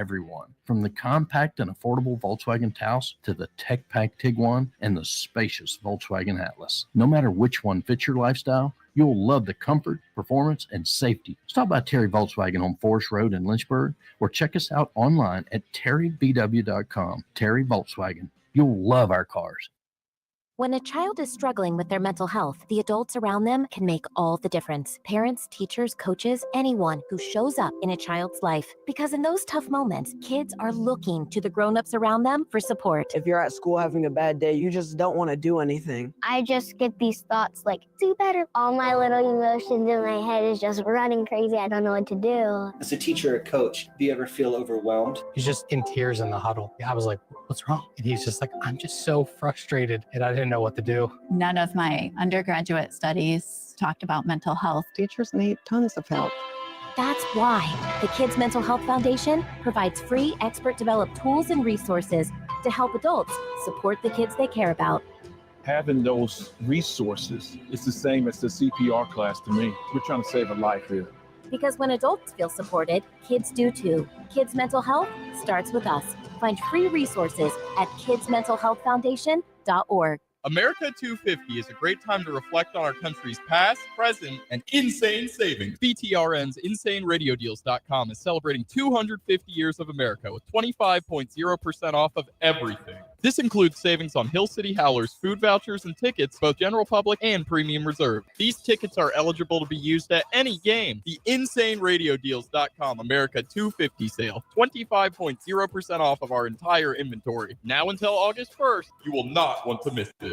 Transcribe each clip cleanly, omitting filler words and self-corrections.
everyone. From the compact and affordable Volkswagen Taos to the Tech Pack Tiguan and the spacious Volkswagen Atlas. No matter which one fits your lifestyle, you'll love the comfort, performance, and safety. Stop by Terry Volkswagen on Forest Road in Lynchburg or check us out online at terryvw.com. Terry Volkswagen. You'll love our cars. When a child is struggling with their mental health, the adults around them can make all the difference. Parents, teachers, coaches, anyone who shows up in a child's life. Because in those tough moments, kids are looking to the grown-ups around them for support. If you're at school having a bad day, you just don't want to do anything. I just get these thoughts like, do better. All my little emotions in my head is just running crazy. I don't know what to do. As a teacher or coach, do you ever feel overwhelmed? He's just in tears in the huddle. I was like, what's wrong? And he's just like, I'm just so frustrated. And I didn't know what to do. None of my undergraduate studies talked about mental health. Teachers need tons of help. That's why the Kids Mental Health Foundation provides free expert-developed tools and resources to help adults support the kids they care about. Having those resources is the same as the CPR class to me. We're trying to save a life here. Because when adults feel supported, kids do too. Kids Mental Health starts with us. Find free resources at kidsmentalhealthfoundation.org. America 250 is a great time to reflect on our country's past, present, and insane savings. BTRN's InsaneRadioDeals.com is celebrating 250 years of America with 25.0% off of everything. This includes savings on Hill City Howlers food vouchers and tickets, both general public and premium reserve. These tickets are eligible to be used at any game. The InsaneRadioDeals.com America 250 sale, 25.0% off of our entire inventory. Now until August 1st, you will not want to miss it.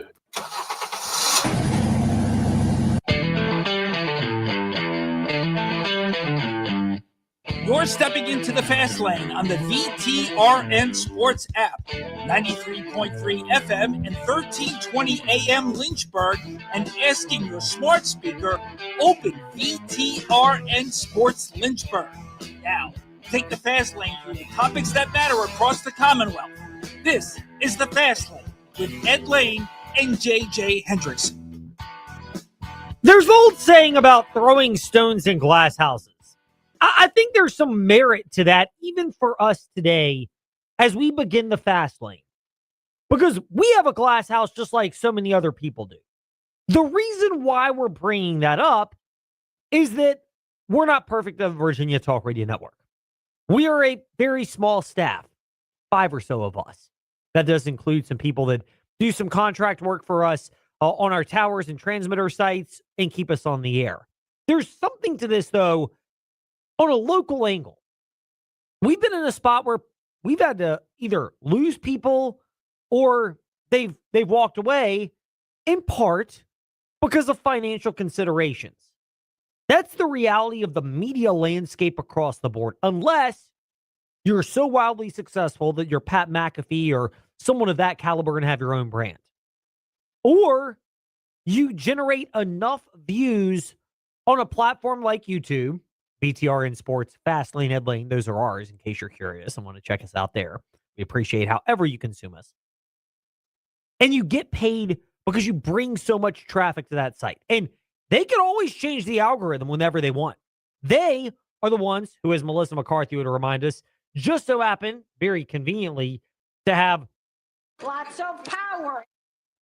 You're stepping into the fast lane on the VTRN Sports app, 93.3 FM and 1320 AM Lynchburg, and asking your smart speaker, open VTRN Sports Lynchburg. Now, take the fast lane through the topics that matter across the Commonwealth. This is the Fast Lane with Ed Lane and JJ Hendrickson. There's an old saying about throwing stones in glass houses. I think there's some merit to that, even for us today, as we begin the fast lane. Because we have a glass house just like so many other people do. The reason why we're bringing that up is that we're not perfect at Virginia Talk Radio Network. We are a very small staff, 5 or so of us. That does include some people that do some contract work for us on our towers and transmitter sites and keep us on the air. There's something to this, though, on a local angle. We've been in a spot where we've had to either lose people or they've walked away, in part because of financial considerations. That's the reality of the media landscape across the board, unless you're so wildly successful that you're Pat McAfee or someone of that caliber and have your own brand. Or you generate enough views on a platform like YouTube, BTRN Sports, Fastlane, Ed Lane, those are ours in case you're curious and want to check us out there. We appreciate however you consume us. And you get paid because you bring so much traffic to that site. And they can always change the algorithm whenever they want. They are the ones who, as Melissa McCarthy would remind us, just so happen, very conveniently, to have lots of power.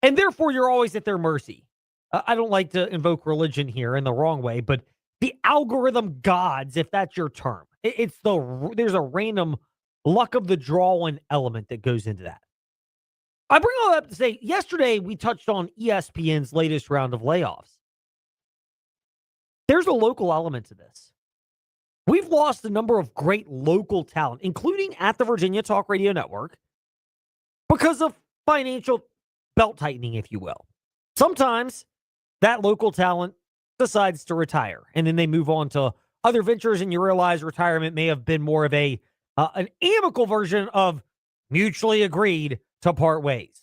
And therefore, you're always at their mercy. I don't like to invoke religion here in the wrong way, but the algorithm gods, if that's your term, there's a random luck of the draw element that goes into that. I bring all that up to say, yesterday we touched on ESPN's latest round of layoffs. There's a local element to this. We've lost a number of great local talent, including at the Virginia Talk Radio Network, because of financial belt tightening, if you will. Sometimes that local talent decides to retire, and then they move on to other ventures, and you realize retirement may have been more of an amicable version of mutually agreed to part ways.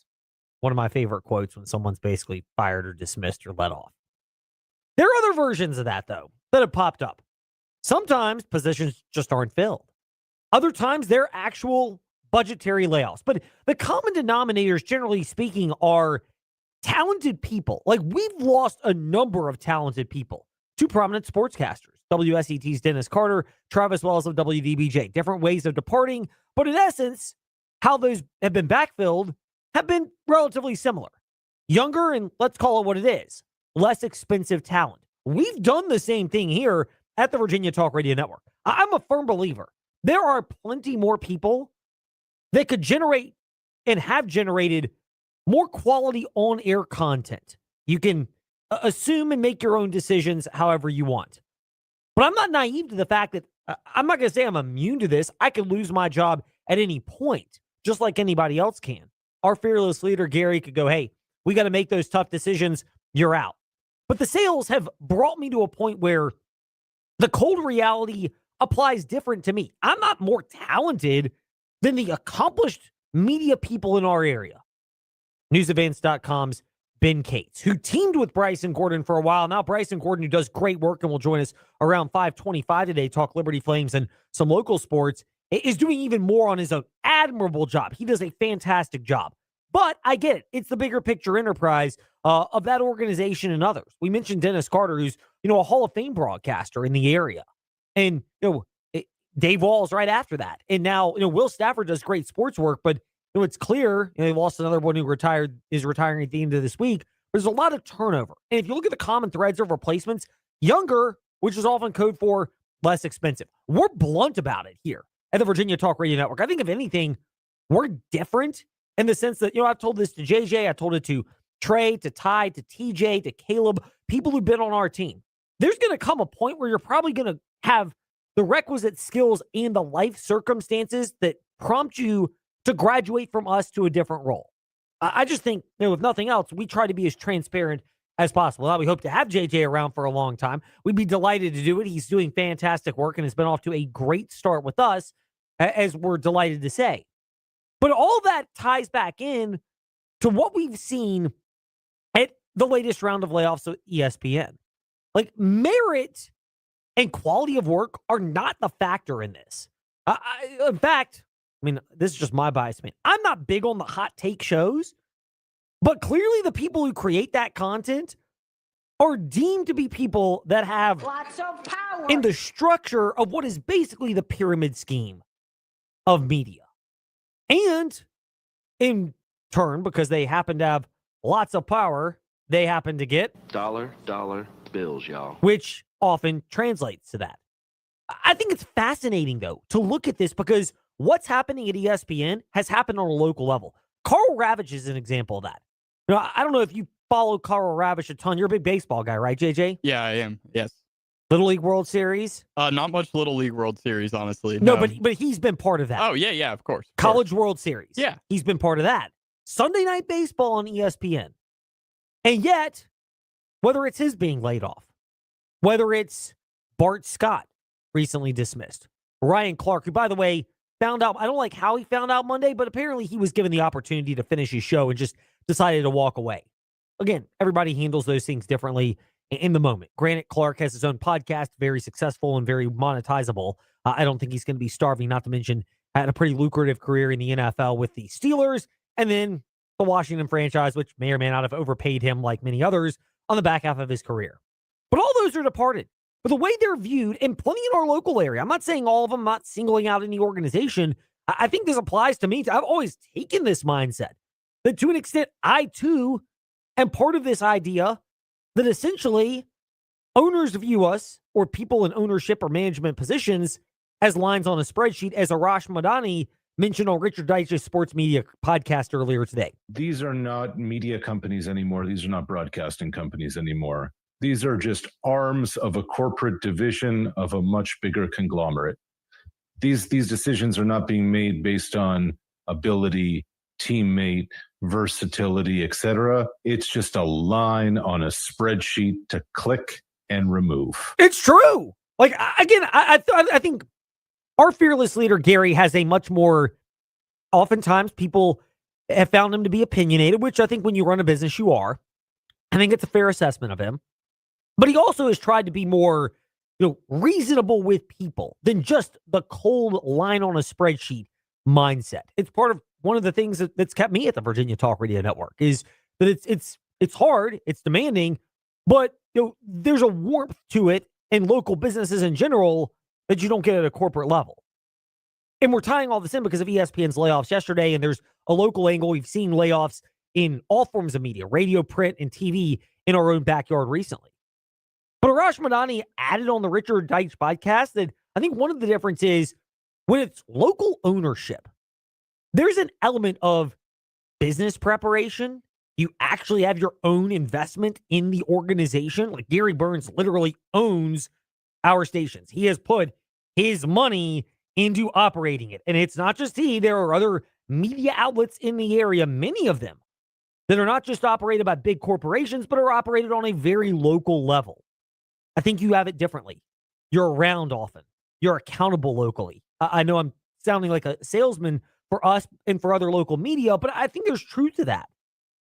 One of my favorite quotes when someone's basically fired or dismissed or let off. There are other versions of that, though, that have popped up. Sometimes positions just aren't filled. Other times, they're actual budgetary layoffs. But the common denominators, generally speaking, are talented people. Like, we've lost a number of talented people. 2 prominent sportscasters. WSET's Dennis Carter, Travis Wells of WDBJ. Different ways of departing, but in essence, how those have been backfilled have been relatively similar. Younger, and let's call it what it is, less expensive talent. We've done the same thing here at the Virginia Talk Radio Network. I'm a firm believer. There are plenty more people that could generate and have generated more quality on-air content. You can assume and make your own decisions however you want. But I'm not naive to the fact that I'm not going to say I'm immune to this. I could lose my job at any point, just like anybody else can. Our fearless leader, Gary, could go, hey, we got to make those tough decisions. You're out. But the sales have brought me to a point where the cold reality applies different to me. I'm not more talented than the accomplished media people in our area. NewsAdvance.com's Ben Cates, who teamed with Bryson Gordon for a while. Now Bryson Gordon, who does great work and will join us around 5:25 today, talk Liberty Flames and some local sports, is doing even more on his own. Admirable job. He does a fantastic job. But I get it. It's the bigger picture enterprise of that organization and others. We mentioned Dennis Carter, who's, a Hall of Fame broadcaster in the area. And, Dave Wall's right after that. And now, Will Stafford does great sports work, but it's clear, they lost another one who is retiring at the end of this week. There's a lot of turnover. And if you look at the common threads of replacements, younger, which is often code for less expensive. We're blunt about it here at the Virginia Talk Radio Network. I think if anything, we're different in the sense that, I've told this to JJ, I told it to Trey, to Ty, to TJ, to Caleb, people who've been on our team. There's going to come a point where you're probably going to have the requisite skills and the life circumstances that prompt you to graduate from us to a different role. I just think, if nothing else, we try to be as transparent as possible. Now, we hope to have JJ around for a long time. We'd be delighted to do it. He's doing fantastic work and has been off to a great start with us, as we're delighted to say. But all that ties back in to what we've seen at the latest round of layoffs at ESPN. Like, merit and quality of work are not the factor in this. In fact, this is just my bias. I'm not big on the hot take shows, but clearly the people who create that content are deemed to be people that have Lots of power. in the structure of what is basically the pyramid scheme of media. And in turn, because they happen to have lots of power, they happen to get dollar bills, y'all. Which often translates to that. I think it's fascinating, though, to look at this because what's happening at ESPN has happened on a local level. Carl Ravitch is an example of that. I don't know if you follow Carl Ravitch a ton. You're a big baseball guy, right, JJ? Yeah, I am. Yes. Little League World Series? Not much Little League World Series, honestly. No, but he's been part of that. Oh, yeah, of course. College World Series. Yeah. He's been part of that. Sunday Night Baseball on ESPN. And yet, whether it's his being laid off, whether it's Bart Scott recently dismissed, Ryan Clark, who, by the way, found out, I don't like how he found out Monday, but apparently he was given the opportunity to finish his show and just decided to walk away. Again, everybody handles those things differently in the moment. Granted, Clark has his own podcast, very successful and very monetizable. I don't think he's going to be starving, not to mention had a pretty lucrative career in the NFL with the Steelers and then the Washington franchise, which may or may not have overpaid him like many others on the back half of his career. But all those are departed. But the way they're viewed, and plenty in our local area, I'm not saying all of them, I'm not singling out any organization. I think this applies to me. I've always taken this mindset that to an extent, I too am part of this idea that essentially owners view us or people in ownership or management positions as lines on a spreadsheet, as Arash Madani mentioned on Richard Deitch's sports media podcast earlier today. These are not media companies anymore. These are not broadcasting companies anymore. These are just arms of a corporate division of a much bigger conglomerate. These decisions are not being made based on ability, teammate, versatility, etc. It's just a line on a spreadsheet to click and remove. It's true. Like, again, I think our fearless leader, Gary, has a much more, oftentimes people have found him to be opinionated, which I think when you run a business, you are. I think it's a fair assessment of him. But he also has tried to be more, reasonable with people than just the cold line on a spreadsheet mindset. It's part of one of the things that's kept me at the Virginia Talk Radio Network is that it's hard, it's demanding, but there's a warmth to it and local businesses in general that you don't get at a corporate level. And we're tying all this in because of ESPN's layoffs yesterday, and there's a local angle. We've seen layoffs in all forms of media, radio, print, and TV in our own backyard recently. But Arash Madani added on the Richard Deitsch podcast that I think one of the differences is when it's local ownership, there's an element of business preparation. You actually have your own investment in the organization. Like Gary Burns literally owns our stations. He has put his money into operating it. And it's not just he. There are other media outlets in the area, many of them, that are not just operated by big corporations, but are operated on a very local level. I think you have it differently. You're around often. You're accountable locally. I know I'm sounding like a salesman for us and for other local media, but I think there's truth to that.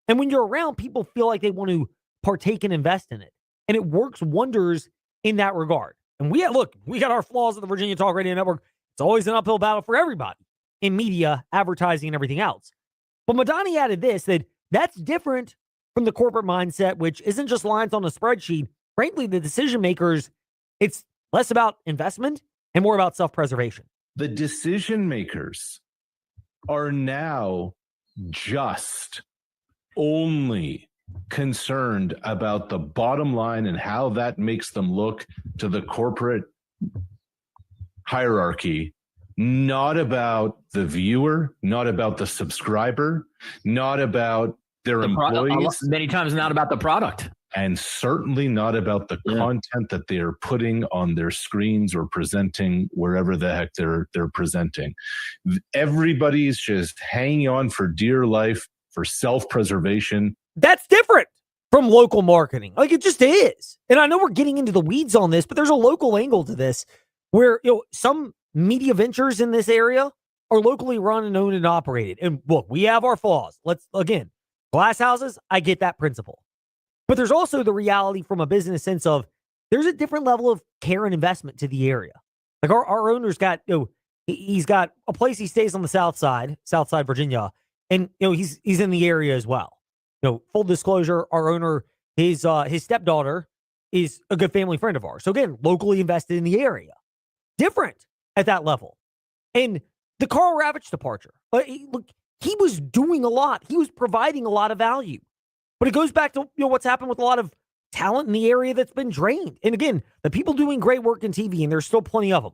And when you're around, people feel like they want to partake and invest in it. And it works wonders in that regard. And we got our flaws at the Virginia Talk Radio Network. It's always an uphill battle for everybody in media, advertising, and everything else. But Madani added this, that's different from the corporate mindset, which isn't just lines on a spreadsheet. Frankly, the decision makers, it's less about investment and more about self-preservation. The decision makers are now just only concerned about the bottom line and how that makes them look to the corporate hierarchy, not about the viewer, not about the subscriber, not about their employees. Many times not about the product. And certainly not about the content that they are putting on their screens or presenting wherever the heck they're presenting. Everybody's just hanging on for dear life for self-preservation. That's different from local marketing. Like, it just is. And I know we're getting into the weeds on this, but there's a local angle to this where, some media ventures in this area are locally run and owned and operated. And look, we have our flaws. Glass houses, I get that principle. But there's also the reality from a business sense of there's a different level of care and investment to the area. Like our owner's got, he's got a place he stays on the South Side, Virginia. And, he's in the area as well. Full disclosure, our owner, his stepdaughter is a good family friend of ours. So again, locally invested in the area. Different at that level. And the Karl Ravech departure, he was doing a lot. He was providing a lot of value. But it goes back to what's happened with a lot of talent in the area that's been drained. And again, the people doing great work in TV, and there's still plenty of them.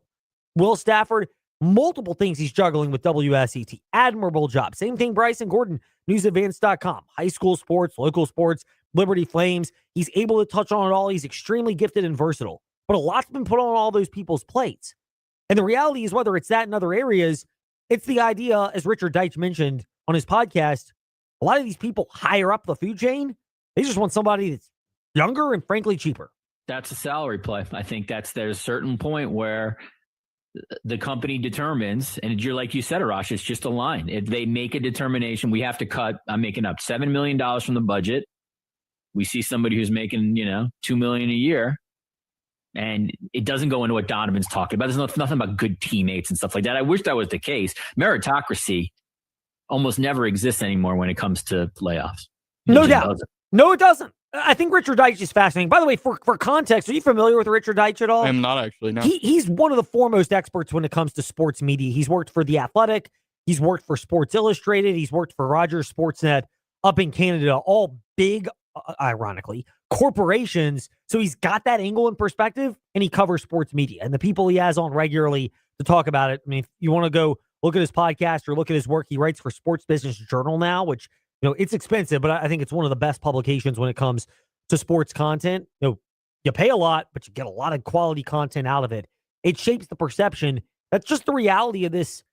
Will Stafford, multiple things he's juggling with WSET. Admirable job. Same thing, Bryson Gordon, newsadvance.com. High school sports, local sports, Liberty Flames. He's able to touch on it all. He's extremely gifted and versatile. But a lot's been put on all those people's plates. And the reality is, whether it's that in other areas, it's the idea, as Richard Deitsch mentioned on his podcast, a lot of these people higher up the food chain, they just want somebody that's younger and frankly cheaper. That's a salary play. I think there's a certain point where the company determines, and you're like you said, Arash, it's just a line. If they make a determination, we have to cut, I'm making up $7 million from the budget. We see somebody who's making, $2 million a year. And it doesn't go into what Donovan's talking about. There's nothing about good teammates and stuff like that. I wish that was the case. Meritocracy almost never exists anymore when it comes to layoffs. No doubt. No, it doesn't. I think Richard Deitsch is fascinating. By the way, for context, are you familiar with Richard Deitsch at all? I am not actually, no. He's one of the foremost experts when it comes to sports media. He's worked for The Athletic. He's worked for Sports Illustrated. He's worked for Rogers Sportsnet up in Canada, all big, ironically, corporations. So he's got that angle and perspective, and he covers sports media. And the people he has on regularly to talk about it, I mean, if you want to go look at his podcast or look at his work, he writes for Sports Business Journal now, which, it's expensive, but I think it's one of the best publications when it comes to sports content. You pay a lot, but you get a lot of quality content out of it. It shapes the perception. That's just the reality of this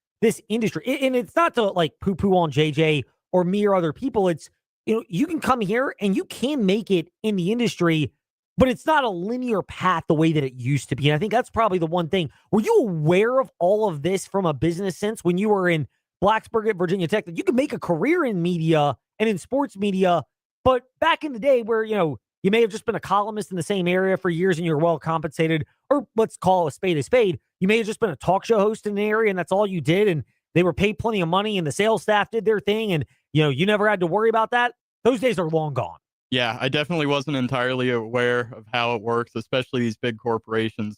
industry. And it's not to poo-poo on JJ or me or other people. It's, you can come here and you can make it in the industry, but it's not a linear path the way that it used to be. And I think that's probably the one thing. Were you aware of all of this from a business sense when you were in Blacksburg at Virginia Tech, that you could make a career in media and in sports media, but back in the day where, you may have just been a columnist in the same area for years and you're well compensated, or let's call a spade, you may have just been a talk show host in the area and that's all you did, and they were paid plenty of money and the sales staff did their thing, and you never had to worry about that. Those days are long gone. Yeah, I definitely wasn't entirely aware of how it works, especially these big corporations.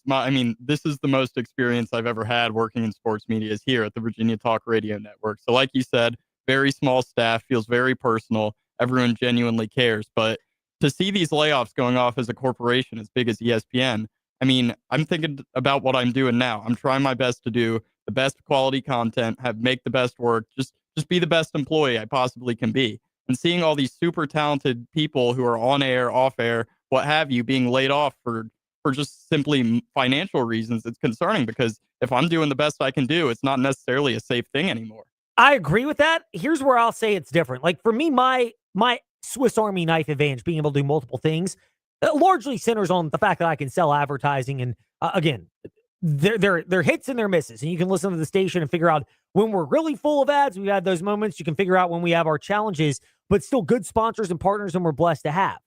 This is the most experience I've ever had working in sports media is here at the Virginia Talk Radio Network. So like you said, very small staff, feels very personal. Everyone genuinely cares. But to see these layoffs going off as a corporation as big as ESPN, I'm thinking about what I'm doing now. I'm trying my best to do the best quality content, make the best work, just be the best employee I possibly can be. And seeing all these super talented people who are on air, off air, what have you, being laid off for just simply financial reasons, it's concerning because if I'm doing the best I can do, it's not necessarily a safe thing anymore. I agree with that. Here's where I'll say it's different. Like for me, my Swiss Army knife advantage, being able to do multiple things, largely centers on the fact that I can sell advertising. And again, they're hits and they're misses. And you can listen to the station and figure out when we're really full of ads. We've had those moments. You can figure out when we have our challenges, but still good sponsors and partners, and we're blessed to have.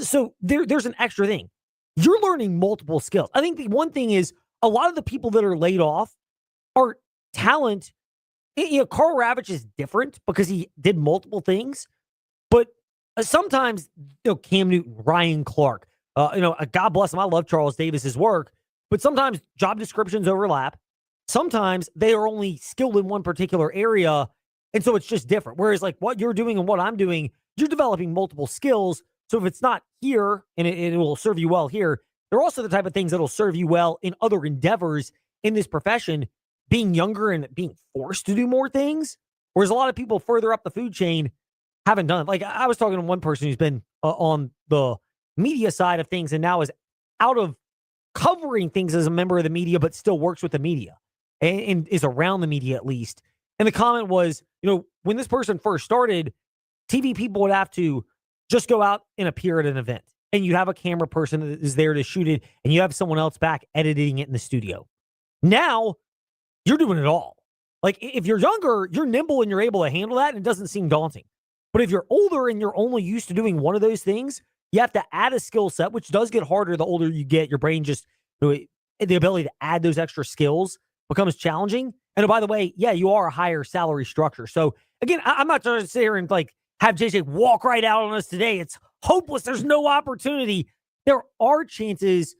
So there's an extra thing. You're learning multiple skills. I think the one thing is a lot of the people that are laid off are talent. Carl Ravitch is different because he did multiple things, but sometimes Cam Newton, Ryan Clark, God bless him. I love Charles Davis's work, but sometimes job descriptions overlap. Sometimes they are only skilled in one particular area, and so it's just different. Whereas like what you're doing and what I'm doing, you're developing multiple skills. So if it's not here and it will serve you well here, they're also the type of things that will serve you well in other endeavors in this profession, being younger and being forced to do more things. Whereas a lot of people further up the food chain haven't done it. Like I was talking to one person who's been on the media side of things and now is out of covering things as a member of the media, but still works with the media and is around the media at least. And the comment was, when this person first started, TV people would have to just go out and appear at an event. And you have a camera person that is there to shoot it, and you have someone else back editing it in the studio. Now, you're doing it all. Like, if you're younger, you're nimble and you're able to handle that, and it doesn't seem daunting. But if you're older and you're only used to doing one of those things, you have to add a skill set, which does get harder the older you get. Your brain just, the ability to add those extra skills becomes challenging. And by the way, yeah, you are a higher salary structure. So, again, I'm not trying to sit here and, have JJ walk right out on us today. It's hopeless. There's no opportunity. There are chances,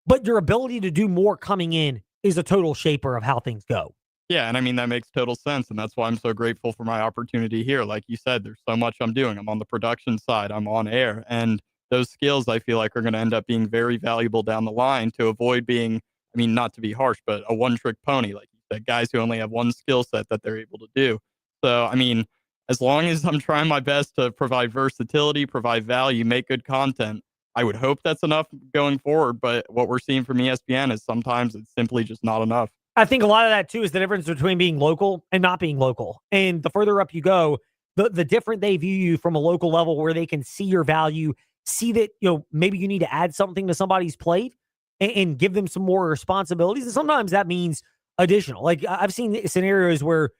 but your ability to do more coming in is a total shaper of how things go. Yeah, and that makes total sense, and that's why I'm so grateful for my opportunity here. Like you said, there's so much I'm doing. I'm on the production side. I'm on air, and those skills I feel like are going to end up being very valuable down the line to avoid being, not to be harsh, but a one-trick pony, like you said, guys who only have one skill set that they're able to do. So, as long as I'm trying my best to provide versatility, provide value, make good content, I would hope that's enough going forward. But what we're seeing from ESPN is sometimes it's simply just not enough. I think a lot of that, too, is the difference between being local and not being local. And the further up you go, the different they view you from a local level where they can see your value, see that, maybe you need to add something to somebody's plate and give them some more responsibilities. And sometimes that means additional. Like I've seen scenarios where,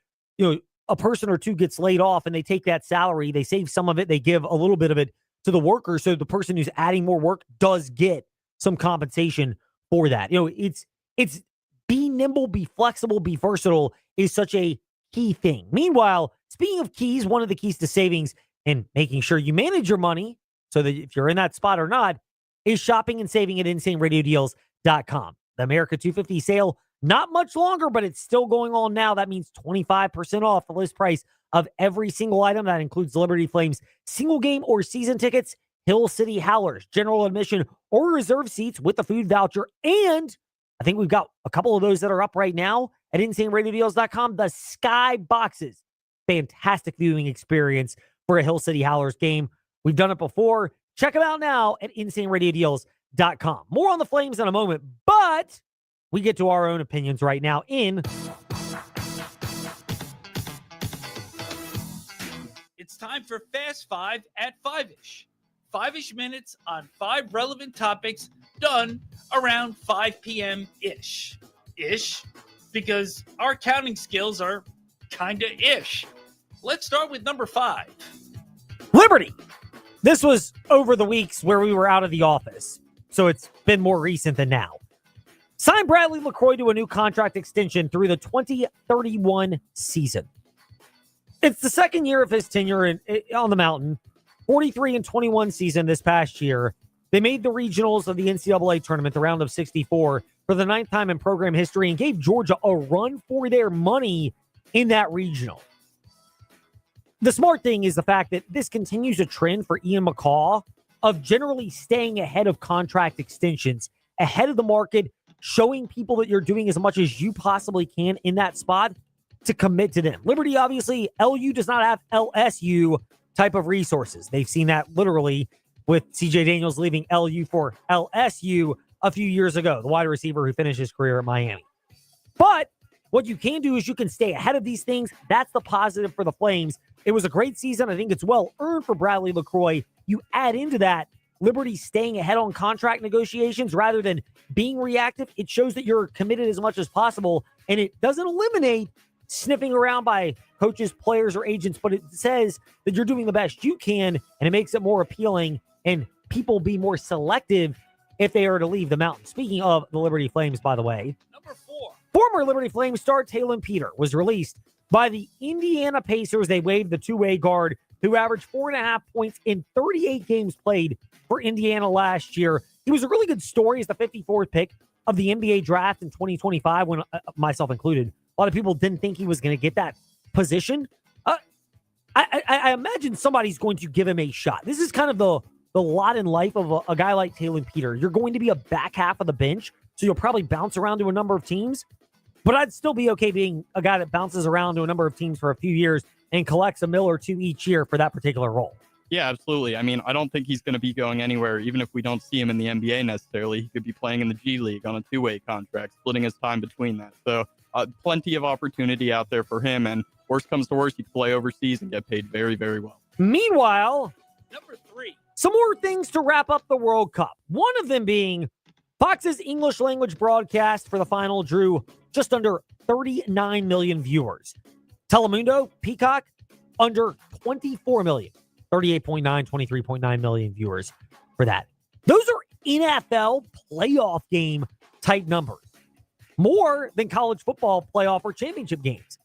a person or two gets laid off and they take that salary, they save some of it, they give a little bit of it to the worker. So the person who's adding more work does get some compensation for that. It's be nimble, be flexible, be versatile is such a key thing. Meanwhile, speaking of keys, one of the keys to savings and making sure you manage your money so that if you're in that spot or not is shopping and saving at InsaneRadioDeals.com. The America 250 sale, not much longer, but it's still going on now. That means 25% off the list price of every single item. That includes Liberty Flames single game or season tickets, Hill City Howlers, general admission, or reserve seats with the food voucher. And I think we've got a couple of those that are up right now at InsaneRadioDeals.com. The Sky Boxes. Fantastic viewing experience for a Hill City Howlers game. We've done it before. Check them out now at InsaneRadioDeals.com. More on the Flames in a moment, but we get to our own opinions right now in... It's time for Fast Five at Five-ish. 5-ish minutes on 5 relevant topics done around 5 p.m.-ish. Ish, because our counting skills are kinda ish. Let's start with number 5. Liberty. This was over the weeks where we were out of the office, so it's been more recent than now. Signed Bradley LaCroix to a new contract extension through the 2031 season. It's the second year of his tenure on the mountain. 43-21 season this past year. They made the regionals of the NCAA tournament, the round of 64, for the 9th time in program history, and gave Georgia a run for their money in that regional. The smart thing is the fact that this continues a trend for Ian McCaw of generally staying ahead of contract extensions, ahead of the market, showing people that you're doing as much as you possibly can in that spot to commit to them. Liberty, obviously, LU does not have LSU type of resources. They've seen that literally with CJ Daniels leaving LU for LSU a few years ago, the wide receiver who finished his career at Miami. But what you can do is you can stay ahead of these things. That's the positive for the Flames. It was a great season. I think it's well earned for Bradley LaCroix. You add into that Liberty staying ahead on contract negotiations rather than being reactive. It shows that you're committed as much as possible, and it doesn't eliminate sniffing around by coaches, players, or agents, but it says that you're doing the best you can, and it makes it more appealing, and people be more selective if they are to leave the mountain. Speaking of the Liberty Flames, by the way, Number 4. former Liberty Flames star Talon Peter was released by the Indiana Pacers. They waived the two-way guard who averaged 4.5 points in 38 games played for Indiana last year. He was a really good story as the 54th pick of the NBA draft in 2025, when myself included, a lot of people didn't think he was going to get that position. I imagine somebody's going to give him a shot. This is kind of the lot in life of a guy like Talon Peter. You're going to be a back half of the bench, so you'll probably bounce around to a number of teams. But I'd still be okay being a guy that bounces around to a number of teams for a few years and collects $1 or $2 each year for that particular role. Yeah, absolutely. I mean, I don't think he's going to be going anywhere, even if we don't see him in the NBA necessarily. He could be playing in the G League on a two-way contract, splitting his time between that. So plenty of opportunity out there for him. And worst comes to worst, he can play overseas and get paid very, very well. Meanwhile, Number 3. some more things to wrap up the World Cup. One of them being Fox's English language broadcast for the final drew just under 39 million viewers. Telemundo, Peacock, under 24 million. 38.9, 23.9 million viewers for that. Those are NFL playoff game type numbers. More than college football playoff or championship games.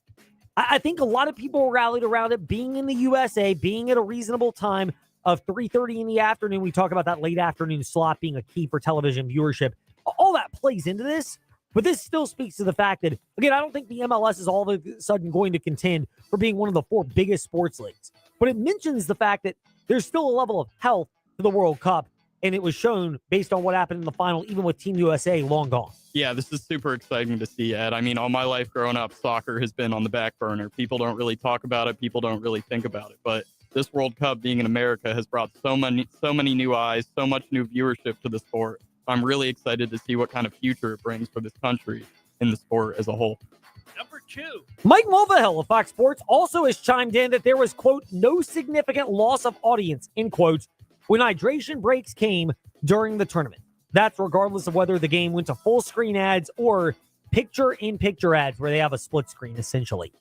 I think a lot of people rallied around it being in the USA, being at a reasonable time of 3:30 in the afternoon. We talk about that late afternoon slot being a key for television viewership. All that plays into this, but this still speaks to the fact that, again, I don't think the MLS is all of a sudden going to contend for being one of the 4 biggest sports leagues. But it mentions the fact that there's still a level of health to the World Cup, and it was shown based on what happened in the final, even with Team USA long gone. Yeah, this is super exciting to see, Ed. I mean, all my life growing up, soccer has been on the back burner. People don't really talk about it. People don't really think about it. But this World Cup being in America has brought so many new eyes, so much new viewership to the sport. I'm really excited to see what kind of future it brings for this country in the sport as a whole. Number 2. Mike Mulvihill of Fox Sports also has chimed in that there was, quote, no significant loss of audience, end quotes, when hydration breaks came during the tournament. That's regardless of whether the game went to full screen ads or picture-in-picture ads where they have a split screen, essentially.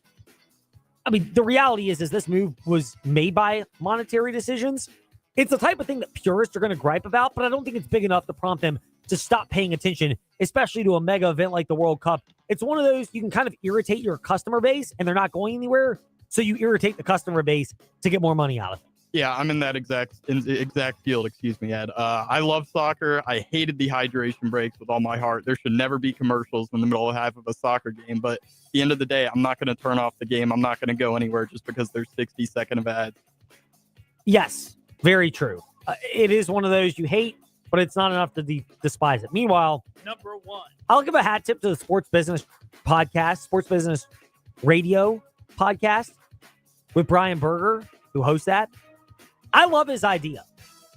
I mean, the reality is this move was made by monetary decisions. It's the type of thing that purists are going to gripe about, but I don't think it's big enough to prompt them to stop paying attention, especially to a mega event like the World Cup. It's one of those you can kind of irritate your customer base, and they're not going anywhere, so you irritate the customer base to get more money out of it. Yeah, I'm in that exact field, excuse me, Ed. I love soccer. I hated the hydration breaks with all my heart. There should never be commercials in the middle of half of a soccer game, but at the end of the day, I'm not going to turn off the game. I'm not going to go anywhere just because there's 60 seconds of ads. Yes, very true. It is one of those you hate, but it's not enough to despise it. Meanwhile, Number 1. I'll give a hat tip to the Sports Business podcast, Sports Business Radio podcast with Brian Berger, who hosts that. I love his idea.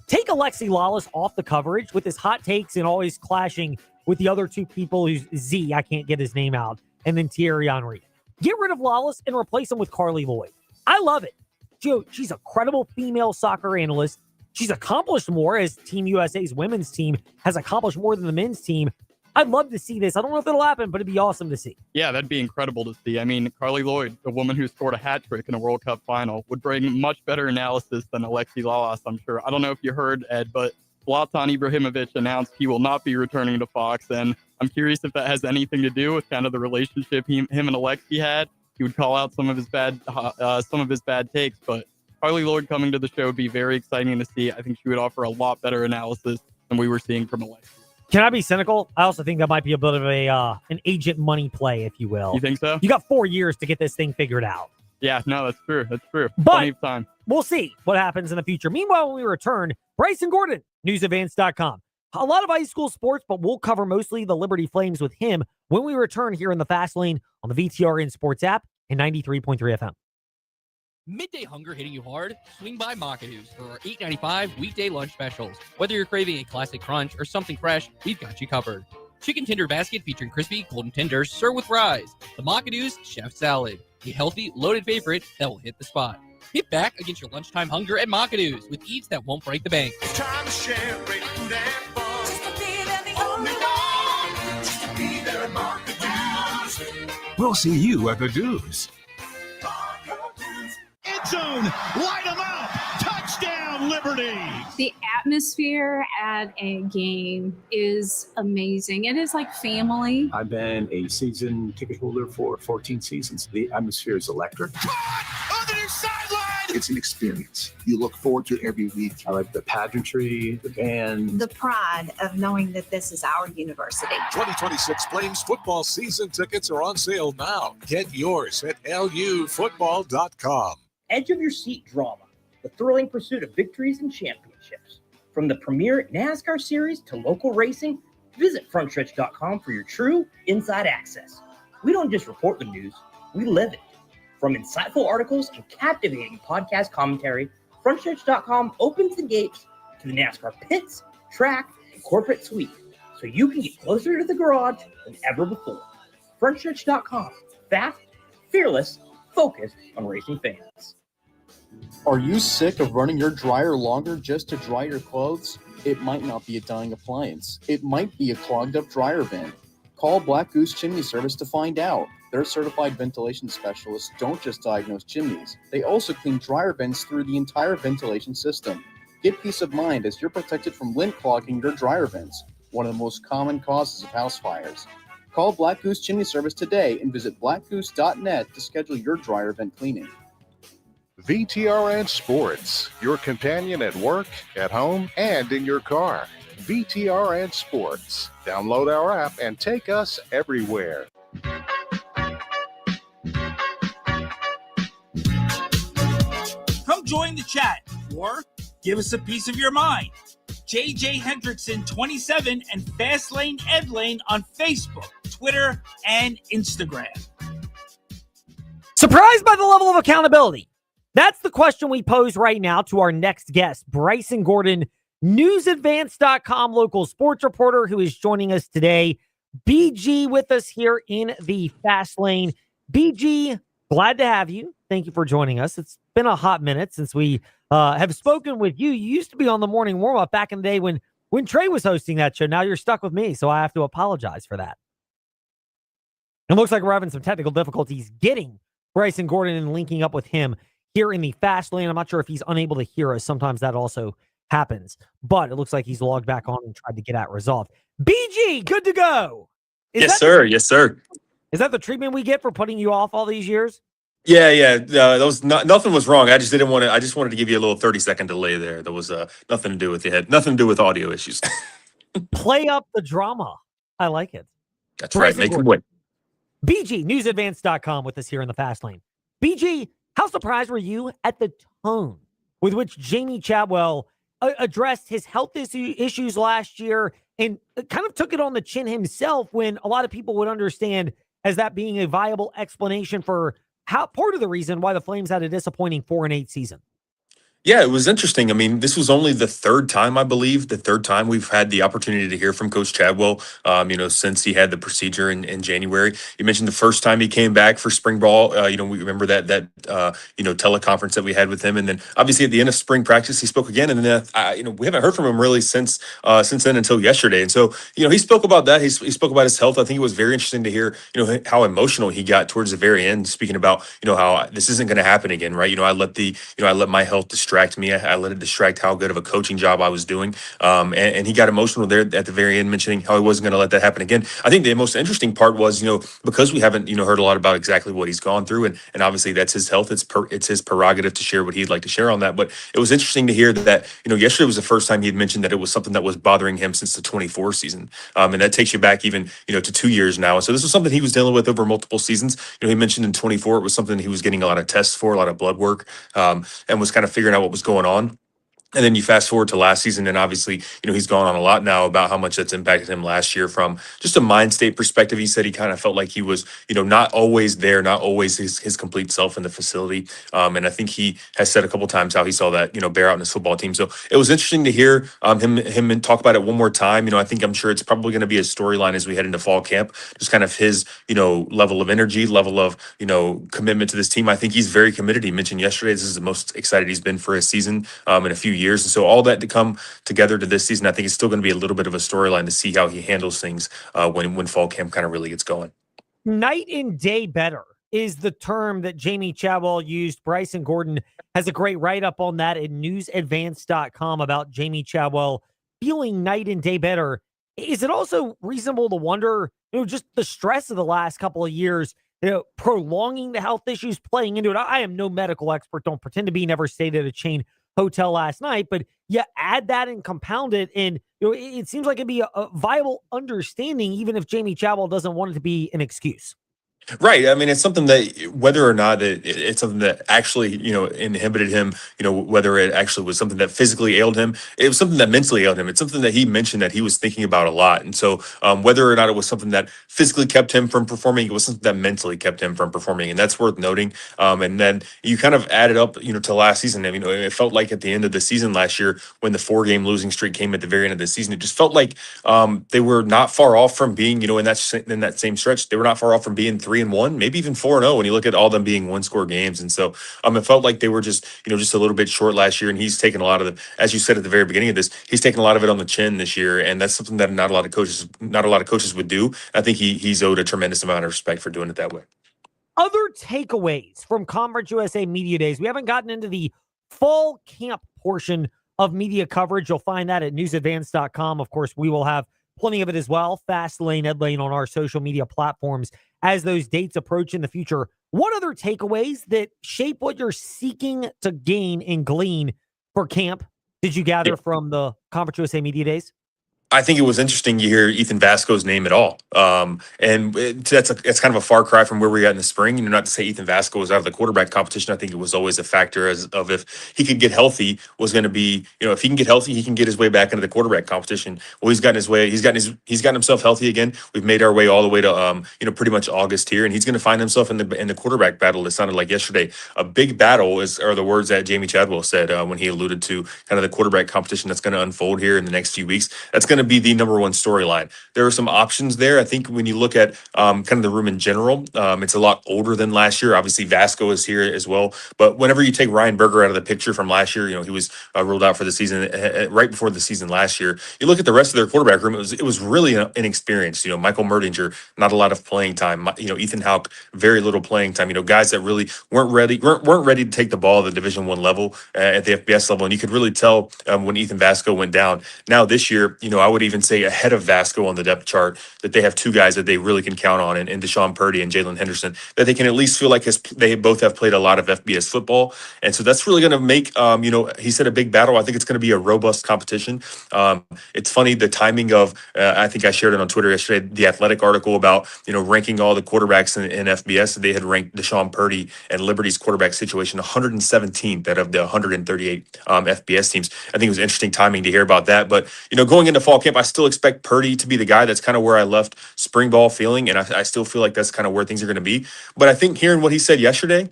Take Alexi Lawless off the coverage with his hot takes and always clashing with the other 2 people who's I can't get his name out, and then Thierry Henry. Get rid of Lawless and replace him with Carly Lloyd. I love it. She's a credible female soccer analyst. She's accomplished more, as Team USA's women's team has accomplished more than the men's team. I'd love to see this. I don't know if it'll happen, but it'd be awesome to see. Yeah, that'd be incredible to see. I mean, Carly Lloyd, the woman who scored a hat trick in a World Cup final, would bring much better analysis than Alexi Lawless, I'm sure. I don't know if you heard, Ed, but Zlatan Ibrahimovic announced he will not be returning to Fox, and I'm curious if that has anything to do with kind of the relationship him and Alexi had. He would call out some of his bad takes, but Carly Lloyd coming to the show would be very exciting to see. I think she would offer a lot better analysis than we were seeing from Alexis. Can I be cynical? I also think that might be a bit of an agent money play, if you will. You think so? You got 4 years to get this thing figured out. Yeah, no, that's true. That's true. But plenty of time. We'll see what happens in the future. Meanwhile, when we return, Bryson Gordon, newsadvance.com. A lot of high school sports, but we'll cover mostly the Liberty Flames with him when we return here in the Fast Lane on the VTRN Sports app and 93.3 FM. Midday hunger hitting you hard? Swing by Macadoo's for our $8.95 weekday lunch specials. Whether you're craving a classic crunch or something fresh, we've got you covered. Chicken tender basket featuring crispy golden tenders served with fries. The Macadoo's Chef Salad, a healthy, loaded favorite that will hit the spot. Hit back against your lunchtime hunger at Macadoo's with eats that won't break the bank. It's time to share it and just to be there, the only one. Just to be there at Macadoo's. We'll see you at the Do's. End zone, light 'em up, touchdown Liberty. The atmosphere at a game is amazing. It is like family. I've been a season ticket holder for 14 seasons. The atmosphere is electric. On the near sideline. It's an experience you look forward to every week. I like the pageantry, the band. The pride of knowing that this is our university. 2026 Flames football season tickets are on sale now. Get yours at lufootball.com. Edge of your seat drama, the thrilling pursuit of victories and championships. From the premier NASCAR series to local racing, visit frontstretch.com for your true inside access. We don't just report the news, we live it. From insightful articles and captivating podcast commentary, frontstretch.com opens the gates to the NASCAR pits, track, and corporate suite, so you can get closer to the garage than ever before. Frontstretch.com, fast, fearless, focused on racing fans. Are you sick of running your dryer longer just to dry your clothes? It might not be a dying appliance. It might be a clogged up dryer vent. Call Black Goose Chimney Service to find out. Their certified ventilation specialists don't just diagnose chimneys. They also clean dryer vents through the entire ventilation system. Get peace of mind as you're protected from lint clogging your dryer vents, one of the most common causes of house fires. Call Black Goose Chimney Service today and visit blackgoose.net to schedule your dryer vent cleaning. VTRN Sports, your companion at work, at home, and in your car. VTRN Sports. Download our app and take us everywhere. Come join the chat or give us a piece of your mind. JJ Hendrickson 27 and Fastlane Ed Lane on Facebook, Twitter, and Instagram. Surprised by the level of accountability? That's the question we pose right now to our next guest, Bryson Gordon, newsadvance.com local sports reporter who is joining us today. BG with us here in the Fast Lane. BG, glad to have you. Thank you for joining us. It's been a hot minute since we have spoken with you. You used to be on the morning warm-up back in the day when Trey was hosting that show. Now you're stuck with me, so I have to apologize for that. It looks like we're having some technical difficulties getting Bryson Gordon and linking up with him here in the Fast Lane. I'm not sure if he's unable to hear us. Sometimes that also happens, but it looks like he's logged back on and tried to get that resolved. BG, good to go. Yes, sir. Yes, sir. Is that the treatment we get for putting you off all these years? Yeah. Nothing was wrong. I just didn't want to. I just wanted to give you a little 30-second delay there. There was nothing to do with nothing to do with audio issues. Play up the drama. I like it. That's right. Make him wait. BG, newsadvance.com with us here in the Fast Lane. BG, how surprised were you at the tone with which Jamie Chadwell addressed his health issues last year and kind of took it on the chin himself when a lot of people would understand as that being a viable explanation for how part of the reason why the Flames had a disappointing 4-8 season? Yeah, it was interesting. I mean, this was only the third time, I believe, we've had the opportunity to hear from Coach Chadwell, since he had the procedure in January. You mentioned the first time he came back for spring ball. We remember that teleconference that we had with him. And then obviously at the end of spring practice, he spoke again. And then, we haven't heard from him really since then until yesterday. And so, he spoke about that. He spoke about his health. I think it was very interesting to hear, how emotional he got towards the very end, speaking about, how this isn't going to happen again, right? I let my health destroy distract me. I let it distract how good of a coaching job I was doing. And he got emotional there at the very end, mentioning how he wasn't going to let that happen again. I think the most interesting part was, because we haven't, heard a lot about exactly what he's gone through, and obviously that's his health. It's his prerogative to share what he'd like to share on that. But it was interesting to hear that, yesterday was the first time he had mentioned that it was something that was bothering him since the 24 season. And that takes you back even, to 2 years now. And so this was something he was dealing with over multiple seasons. He mentioned in 24, it was something he was getting a lot of tests for, a lot of blood work, and was kind of figuring out what was going on. And then you fast forward to last season, and obviously, he's gone on a lot now about how much that's impacted him last year from just a mind state perspective. He said he kind of felt like he was, not always there, not always his complete self in the facility. And I think he has said a couple times how he saw that, bear out in his football team. So it was interesting to hear him talk about it one more time. I'm sure it's probably going to be a storyline as we head into fall camp, just kind of his, level of energy, level of, commitment to this team. I think he's very committed. He mentioned yesterday, this is the most excited he's been for a season in a few years. And so all that to come together to this season, I think it's still going to be a little bit of a storyline to see how he handles things when fall camp kind of really gets going. Night and day better is the term that Jamie Chadwell used. Bryson Gordon has a great write-up on that at newsadvance.com about Jamie Chadwell feeling night and day better. Is it also reasonable to wonder, just the stress of the last couple of years, prolonging the health issues, playing into it? I am no medical expert. Don't pretend to be. Never stayed at a chain hotel last night, but you add that and compound it, and it seems like it'd be a viable understanding, even if Jamie Chadwell doesn't want it to be an excuse. Right. I mean, it's something that whether or not it's something that actually, inhibited him, whether it actually was something that physically ailed him, it was something that mentally ailed him. It's something that he mentioned that he was thinking about a lot. And so whether or not it was something that physically kept him from performing, it was something that mentally kept him from performing. And that's worth noting. And then you kind of add it up, to last season. It felt like at the end of the season last year, when the 4-game losing streak came at the very end of the season, it just felt like they were not far off from being, in that same stretch, they were not far off from being 3-1, maybe even 4-0 when you look at all them being 1-score games. And so it felt like they were just, just a little bit short last year. And he's taken a lot of as you said at the very beginning of this, he's taken a lot of it on the chin this year. And that's something that not a lot of coaches would do. I think he's owed a tremendous amount of respect for doing it that way. Other takeaways from Conference USA Media Days. We haven't gotten into the fall camp portion of media coverage. You'll find that at newsadvance.com. Of course, we will have plenty of it as well. Fast Lane, Ed Lane on our social media platforms as those dates approach in the future. What other takeaways that shape what you're seeking to gain and glean for camp did you gather from the Conference USA Media Days? I think it was interesting to hear Ethan Vasco's name at all. And that's kind of a far cry from where we got in the spring. Not to say Ethan Vasco was out of the quarterback competition. I think it was always a factor of if he could get healthy was going to be, if he can get healthy, he can get his way back into the quarterback competition. Well, he's gotten his way. He's gotten himself healthy again. We've made our way all the way to, pretty much August here, and he's going to find himself in the quarterback battle. It sounded like yesterday. A big battle are the words that Jamie Chadwell said when he alluded to kind of the quarterback competition that's going to unfold here in the next few weeks. That's going to be the number one storyline. There are some options there. I think when you look at kind of the room in general, it's a lot older than last year. Obviously, Vasco is here as well. But whenever you take Ryan Berger out of the picture from last year, he was ruled out for the season right before the season last year. You look at the rest of their quarterback room, it was really inexperienced. Michael Merdinger, not a lot of playing time. Ethan Houck, very little playing time. Guys that really weren't ready to take the ball at the Division I level at the FBS level. And you could really tell when Ethan Vasco went down. Now this year, I would even say ahead of Vasco on the depth chart that they have two guys that they really can count on in Deshaun Purdy and Jalen Henderson, that they can at least feel like they both have played a lot of FBS football. And so that's really going to make, he said a big battle. I think it's going to be a robust competition. It's funny, the timing of, I think I shared it on Twitter yesterday, the Athletic article about, ranking all the quarterbacks in FBS. They had ranked Deshaun Purdy and Liberty's quarterback situation 117th out of the 138 FBS teams. I think it was interesting timing to hear about that. But, going into fall camp, I still expect Purdy to be the guy. That's kind of where I left spring ball feeling, and I still feel like that's kind of where things are going to be. But I think hearing what he said yesterday,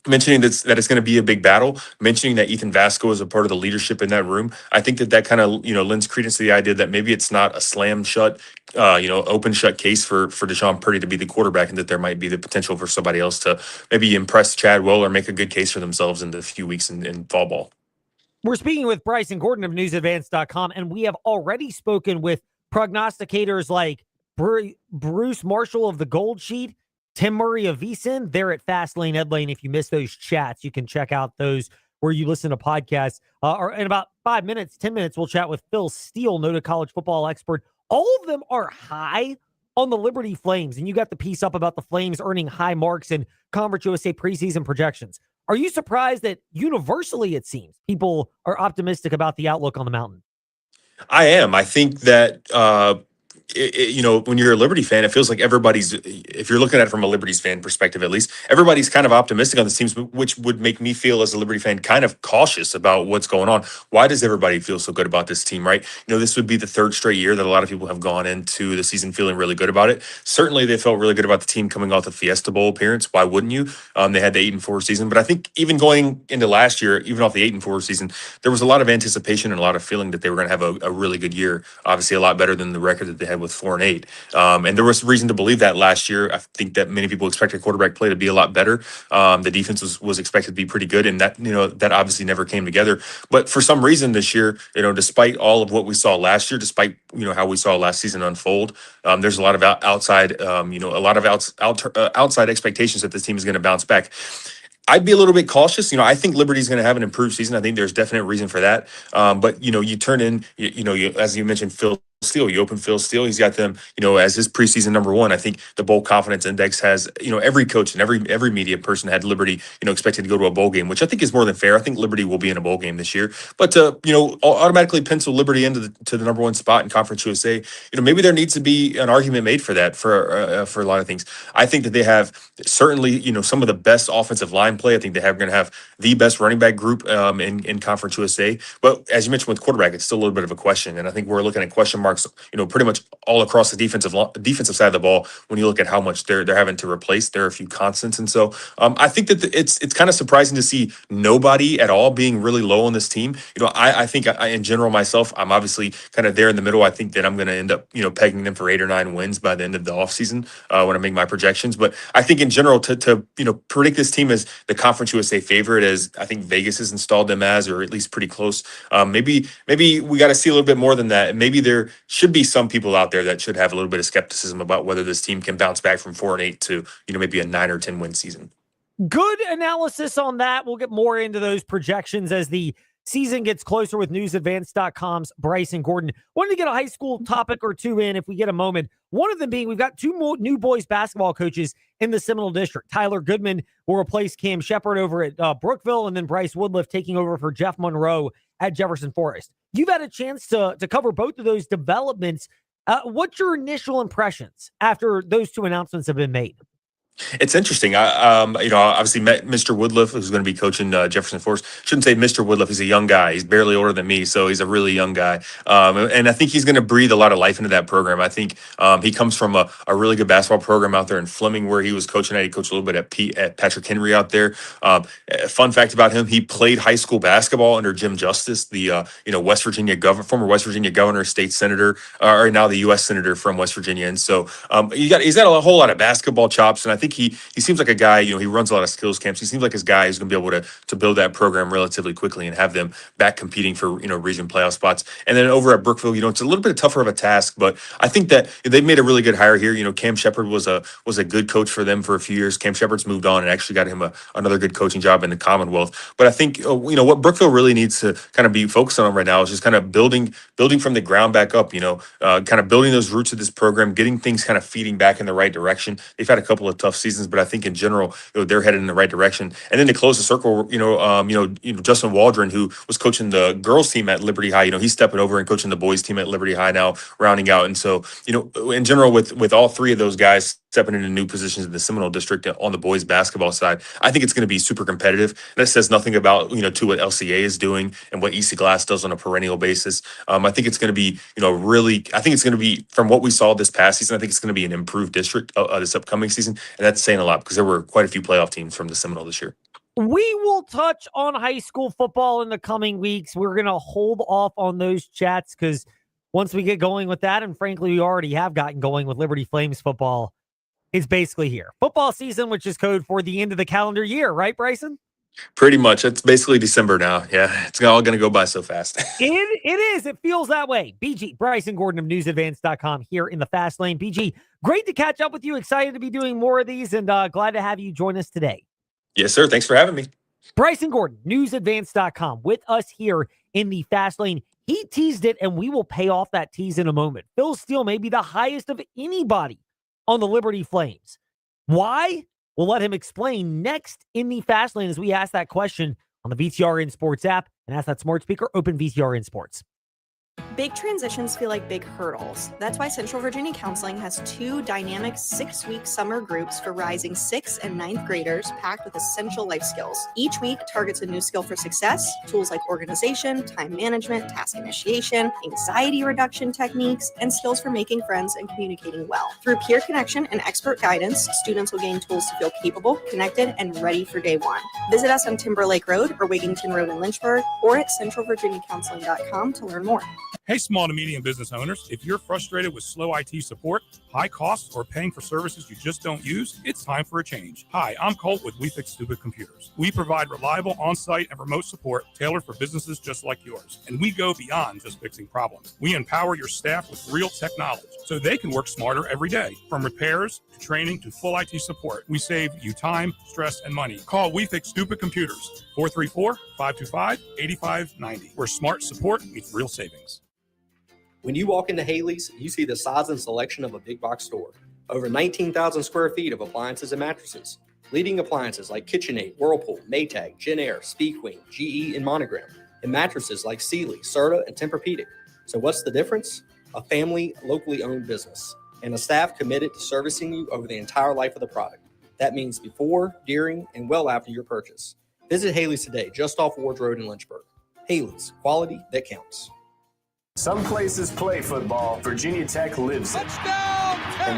mentioning that it's going to be a big battle, mentioning that Ethan Vasco is a part of the leadership in that room, I think that kind of lends credence to the idea that maybe it's not a slam shut, open shut case for Deshaun Purdy to be the quarterback, and that there might be the potential for somebody else to maybe impress Chadwell or make a good case for themselves in the few weeks in fall ball. We're speaking with Bryson Gordon of newsadvance.com, and we have already spoken with prognosticators like Bruce Marshall of the Gold Sheet, Tim Murray of VSiN. They're at Fastlane, Ed Lane. If you missed those chats, you can check out those where you listen to podcasts. Or in about 5 minutes, 10 minutes, we'll chat with Phil Steele, noted college football expert. All of them are high on the Liberty Flames, and you got the piece up about the Flames earning high marks in Conference USA preseason projections. Are you surprised that universally, it seems, people are optimistic about the outlook on the mountain? I am. I think that when you're a Liberty fan, it feels like everybody's, if you're looking at it from a Liberties fan perspective, at least, everybody's kind of optimistic on the teams, which would make me feel as a Liberty fan kind of cautious about what's going on. Why does everybody feel so good about this team, right? This would be the third straight year that a lot of people have gone into the season feeling really good about it. Certainly they felt really good about the team coming off the Fiesta Bowl appearance. Why wouldn't you? They had the 8-4 season, but I think even going into last year, even off the 8-4 season, there was a lot of anticipation and a lot of feeling that they were going to have a really good year. Obviously a lot better than the record that they had with 4-8. And there was reason to believe that last year. I think that many people expected quarterback play to be a lot better. The defense was expected to be pretty good, and that obviously never came together. But for some reason this year, despite all of what we saw last year, despite how we saw last season unfold, there's a lot of outside expectations that this team is going to bounce back. I'd be a little bit cautious. I think Liberty's going to have an improved season. I think there's definite reason for that. But you turn in, as you mentioned, Phil Steele. You open Phil Steele. He's got them, as his preseason number one. I think the bowl confidence index has, every coach and every media person had Liberty, expected to go to a bowl game, which I think is more than fair. I think Liberty will be in a bowl game this year. But to, automatically pencil Liberty into the number one spot in Conference USA, maybe there needs to be an argument made for that for a lot of things. I think that they have certainly, some of the best offensive line play. I think they're going to have the best running back group in Conference USA. But as you mentioned with quarterback, it's still a little bit of a question. And I think we're looking at question marks, pretty much all across the defensive side of the ball when you look at how much they're having to replace. There are a few constants. And so I think that it's kind of surprising to see nobody at all being really low on this team. I think in general myself, I'm obviously kind of there in the middle. I think that I'm going to end up, pegging them for 8 or 9 wins by the end of the offseason when I make my projections. But I think in general to predict this team as the Conference USA favorite, as I think Vegas has installed them as, or at least pretty close. Maybe we got to see a little bit more than that. Maybe there should be some people out there that should have a little bit of skepticism about whether this team can bounce back from 4-8 to, maybe a 9 or 10 win season. Good analysis on that. We'll get more into those projections as the season gets closer with newsadvance.com's Bryson Gordon. Wanted to get a high school topic or two in if we get a moment. One of them being we've got 2 more new boys basketball coaches in the Seminole District. Tyler Goodman will replace Cam Shepard over at Brookville, and then Bryce Woodliff taking over for Jeff Monroe at Jefferson Forest. You've had a chance to cover both of those developments. What's your initial impressions after those 2 announcements have been made? It's interesting. I obviously met Mr. Woodliff, who's going to be coaching Jefferson Forest. Shouldn't say Mr. Woodliff. He's a young guy. He's barely older than me, so he's a really young guy. And I think he's going to breathe a lot of life into that program. I think he comes from a really good basketball program out there in Fleming, where he was coaching at. He coached a little bit at Patrick Henry out there. Fun fact about him: he played high school basketball under Jim Justice, the West Virginia former West Virginia governor, state senator, or now the U.S. senator from West Virginia. And so he's got a whole lot of basketball chops, and I think he seems like a guy, he runs a lot of skills camps. He seems like his guy who's going to be able to build that program relatively quickly and have them back competing for, region playoff spots. And then over at Brookville, it's a little bit tougher of a task, but I think that they've made a really good hire here. Cam Shepard was a good coach for them for a few years. Cam Shepard's moved on and actually got him another good coaching job in the Commonwealth. But I think, what Brookville really needs to kind of be focused on right now is just kind of building from the ground back up, kind of building those roots of this program, getting things kind of feeding back in the right direction. They've had a couple of tough seasons, but I think in general, they're headed in the right direction. And then to close the circle, Justin Waldron, who was coaching the girls team at Liberty High, he's stepping over and coaching the boys team at Liberty High now, rounding out. And so, in general, with all 3 of those guys stepping into new positions in the Seminole District on the boys basketball side, I think it's going to be super competitive. And that says nothing about, to what LCA is doing and what Easy Glass does on a perennial basis. I think it's going to be, I think it's going to be, from what we saw this past season, I think it's going to be an improved district this upcoming season. And that's saying a lot because there were quite a few playoff teams from the Seminole this year. We will touch on high school football in the coming weeks. We're going to hold off on those chats because once we get going with that, and frankly, we already have gotten going with Liberty Flames football, it's basically here. Football season, which is code for the end of the calendar year, right, Bryson? Pretty much. It's basically December now. Yeah, it's all going to go by so fast. It is. It feels that way. BG, Bryson Gordon of newsadvance.com here in the Fast Lane. BG, great to catch up with you. Excited to be doing more of these and glad to have you join us today. Yes, sir. Thanks for having me. Bryson Gordon, newsadvance.com, with us here in the Fast Lane. He teased it, and we will pay off that tease in a moment. Phil Steele may be the highest of anybody on the Liberty Flames. Why? We'll let him explain next in the Fast Lane as we ask that question on the VTRN Sports app and ask that smart speaker, open VTRN Sports. Big transitions feel like big hurdles. That's why Central Virginia Counseling has 2 dynamic 6-week summer groups for rising 6th and 9th graders packed with essential life skills. Each week targets a new skill for success, tools like organization, time management, task initiation, anxiety reduction techniques, and skills for making friends and communicating well. Through peer connection and expert guidance, students will gain tools to feel capable, connected, and ready for day one. Visit us on Timberlake Road or Wigington Road in Lynchburg or at centralvirginiacounseling.com to learn more. Hey, small to medium business owners, if you're frustrated with slow IT support, high costs, or paying for services you just don't use, it's time for a change. Hi, I'm Colt with We Fix Stupid Computers. We provide reliable on-site and remote support tailored for businesses just like yours. And we go beyond just fixing problems. We empower your staff with real technology so they can work smarter every day. From repairs to training to full IT support, we save you time, stress, and money. Call We Fix Stupid Computers, 434-525-8590, where smart support meets real savings. When you walk into Haley's, you see the size and selection of a big box store. Over 19,000 square feet of appliances and mattresses. Leading appliances like KitchenAid, Whirlpool, Maytag, Genair, Speed Queen, GE, and Monogram. And mattresses like Sealy, Serta, and Tempur-Pedic. So what's the difference? A family, locally owned business. And a staff committed to servicing you over the entire life of the product. That means before, during, and well after your purchase. Visit Haley's today, just off Ward Road in Lynchburg. Haley's, quality that counts. Some places play football. Virginia Tech lives it. In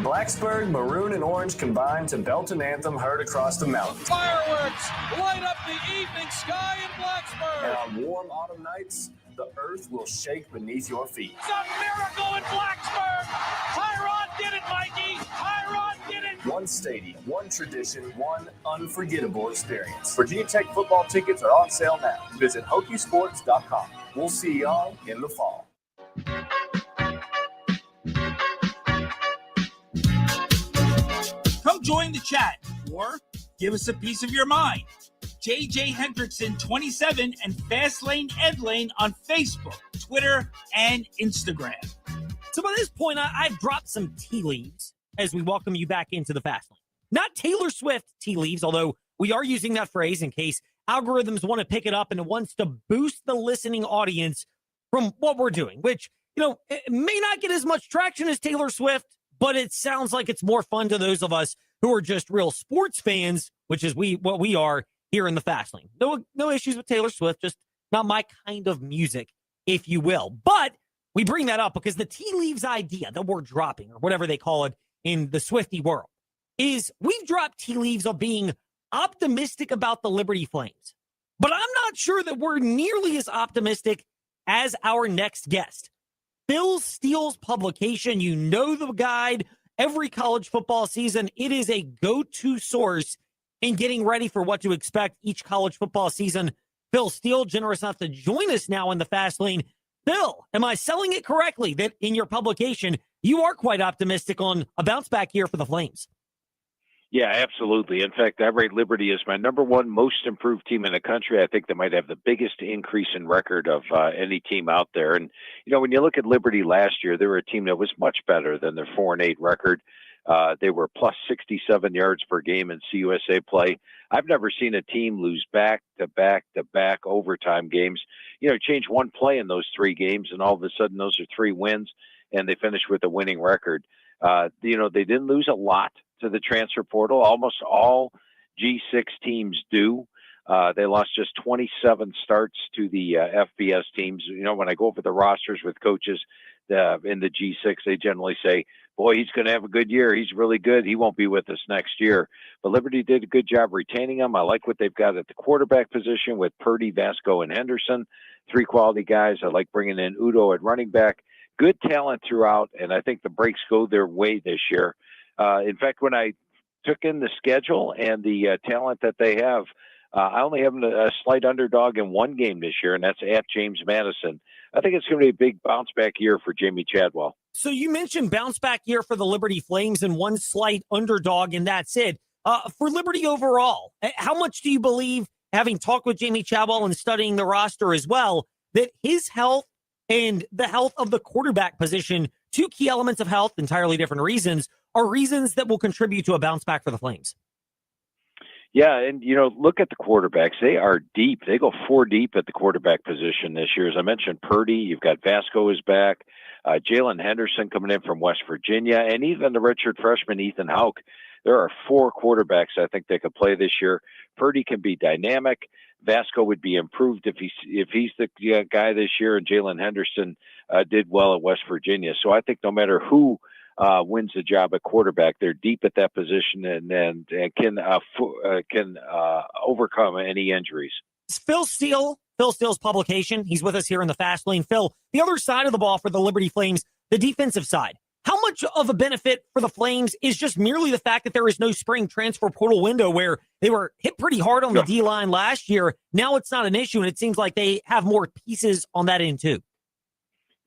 Blacksburg, maroon and orange combine to belt an anthem heard across the mountains. Fireworks light up the evening sky in Blacksburg. And on warm autumn nights, the earth will shake beneath your feet. It's a miracle in Blacksburg. Hiron did it, Mikey. Hiron did it. One stadium, one tradition, one unforgettable experience. Virginia Tech football tickets are on sale now. Visit Hokiesports.com. We'll see y'all in the fall. Come join the chat or give us a piece of your mind. JJ Hendrickson 27 and Fastlane Ed Lane on Facebook, Twitter, and Instagram. So by this point, I've dropped some tea leaves as we welcome you back into the Fast Lane. Not Taylor Swift tea leaves, although we are using that phrase in case algorithms want to pick it up and it wants to boost the listening audience from what we're doing, which, it may not get as much traction as Taylor Swift, but it sounds like it's more fun to those of us who are just real sports fans, which is what we are here in the Fast Lane. No issues with Taylor Swift, just not my kind of music, if you will. But we bring that up because the tea leaves idea that we're dropping, or whatever they call it in the Swiftie world, is we've dropped tea leaves of being optimistic about the Liberty Flames. But I'm not sure that we're nearly as optimistic as our next guest. Phil Steele's publication, you know the guide, every college football season, it is a go-to source in getting ready for what to expect each college football season. Phil Steele, generous enough to join us now in the Fast Lane. Phil, am I selling it correctly that in your publication, you are quite optimistic on a bounce back year for the Flames? Yeah, absolutely. In fact, I rate Liberty as my number one most improved team in the country. I think they might have the biggest increase in record of any team out there. And, when you look at Liberty last year, they were a team that was much better than their 4-8 record. They were plus 67 yards per game in CUSA play. I've never seen a team lose back-to-back-to-back overtime games. Change one play in those 3 games, and all of a sudden those are 3 wins, and they finished with a winning record. They didn't lose a lot to the transfer portal. Almost all G6 teams do. They lost just 27 starts to the FBS teams. When I go over the rosters with coaches in the G6, they generally say, boy, he's going to have a good year. He's really good. He won't be with us next year. But Liberty did a good job retaining him. I like what they've got at the quarterback position with Purdy, Vasco, and Henderson. 3 quality guys. I like bringing in Udo at running back. Good talent throughout, and I think the breaks go their way this year. In fact, when I took in the schedule and the talent that they have, I only have a slight underdog in one game this year, and that's at James Madison. I think it's going to be a big bounce back year for Jamie Chadwell. So you mentioned bounce back year for the Liberty Flames and one slight underdog, and that's it. For Liberty overall, how much do you believe having talked with Jamie Chadwell and studying the roster as well, that his health and the health of the quarterback position, two key elements of health, entirely different reasons, are reasons that will contribute to a bounce back for the Flames. Yeah, and, look at the quarterbacks. They are deep. They go 4 deep at the quarterback position this year. As I mentioned, Purdy, you've got Vasco is back, Jalen Henderson coming in from West Virginia, and even the redshirt freshman, Ethan Houck. There are 4 quarterbacks I think they could play this year. Purdy can be dynamic. Vasco would be improved if he's the guy this year, and Jalen Henderson did well at West Virginia. So I think no matter who wins the job at quarterback, they're deep at that position and can overcome any injuries. Phil Steele's publication. He's with us here in the Fast Lane. Phil, the other side of the ball for the Liberty Flames, the defensive side. How much of a benefit for the Flames is just merely the fact that there is no spring transfer portal window where they were hit pretty hard on the D-line last year? Now it's not an issue, and it seems like they have more pieces on that end too.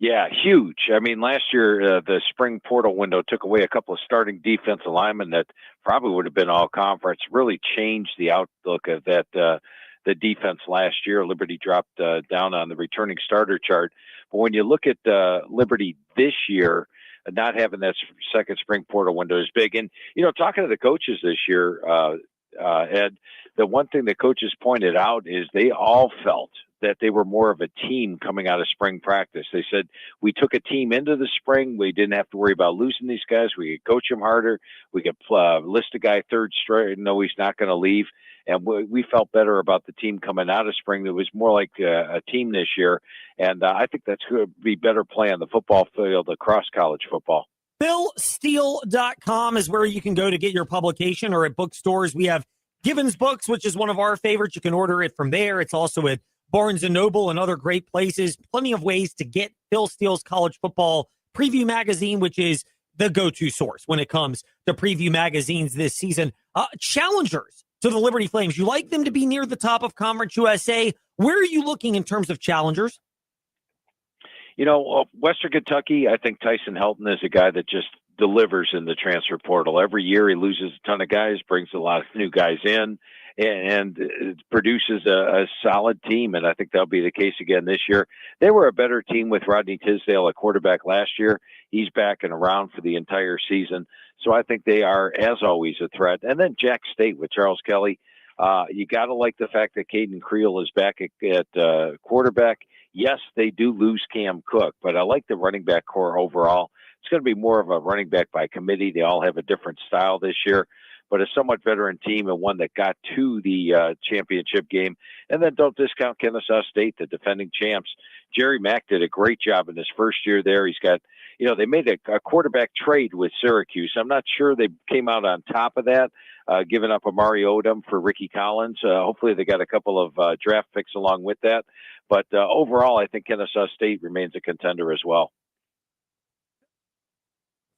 Yeah, huge. I mean, last year, the spring portal window took away a couple of starting defensive linemen that probably would have been all conference, really changed the outlook of that, the defense last year. Liberty dropped down on the returning starter chart. But when you look at Liberty this year, not having that second spring portal window is big. And, talking to the coaches this year, Ed, the one thing the coaches pointed out is they all felt that they were more of a team coming out of spring practice. They said, we took a team into the spring. We didn't have to worry about losing these guys. We could coach them harder. We could list a guy third straight and know he's not going to leave. And we felt better about the team coming out of spring. It was more like a team this year. And I think that's going to be better play on the football field across college football. PhilSteele.com is where you can go to get your publication, or at bookstores. We have Gibbons Books, which is one of our favorites. You can order it from there. It's also at Barnes & Noble and other great places. Plenty of ways to get Phil Steele's College Football Preview Magazine, which is the go-to source when it comes to preview magazines this season. Challengers to the Liberty Flames. You like them to be near the top of Conference USA. Where are you looking in terms of challengers? Western Kentucky, I think Tyson Helton is a guy that just delivers in the transfer portal. Every year he loses a ton of guys, brings a lot of new guys in, and it produces a solid team, and I think that'll be the case again this year. They were a better team with Rodney Tisdale at quarterback last year. He's back and around for the entire season, so I think they are, as always, a threat. And then Jack State with Charles Kelly. You got to like the fact that Caden Creel is back at quarterback. Yes, they do lose Cam Cook, but I like the running back core overall. It's going to be more of a running back by committee. They all have a different style this year, but a somewhat veteran team and one that got to the championship game. And then don't discount Kennesaw State, the defending champs. Jerry Mack did a great job in his first year there. He's got, they made a quarterback trade with Syracuse. I'm not sure they came out on top of that, giving up Amari Odom for Ricky Collins. Hopefully they got a couple of draft picks along with that. But overall, I think Kennesaw State remains a contender as well.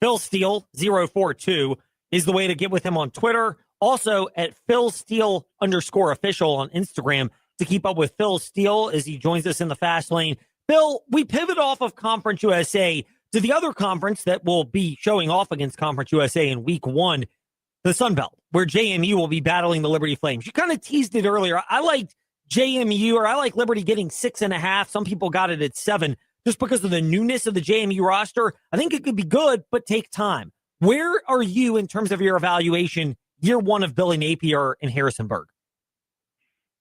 Phil Steele, 042, is the way to get with him on Twitter. Also at PhilSteele_official on Instagram to keep up with Phil Steele as he joins us in the Fast Lane. Phil, we pivot off of Conference USA to the other conference that will be showing off against Conference USA in Week 1, the Sun Belt, where JMU will be battling the Liberty Flames. You kind of teased it earlier. I liked JMU, or I like Liberty getting 6.5. Some people got it at 7 just because of the newness of the JMU roster. I think it could be good, but take time. Where are you in terms of your evaluation year 1 of Billy Napier in Harrisonburg?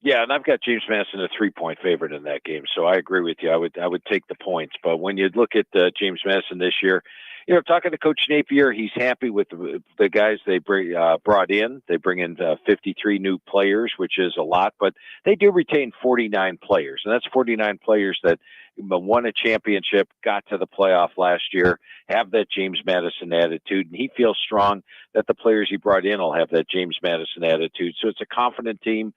Yeah, and I've got James Madison a 3-point favorite in that game, so I agree with you. I would take the points, but when you look at James Madison this year, talking to Coach Napier, he's happy with the guys they brought in. They bring in 53 new players, which is a lot, but they do retain 49 players, and that's 49 players that won a championship, got to the playoff last year, have that James Madison attitude, and he feels strong that the players he brought in will have that James Madison attitude. So it's a confident team.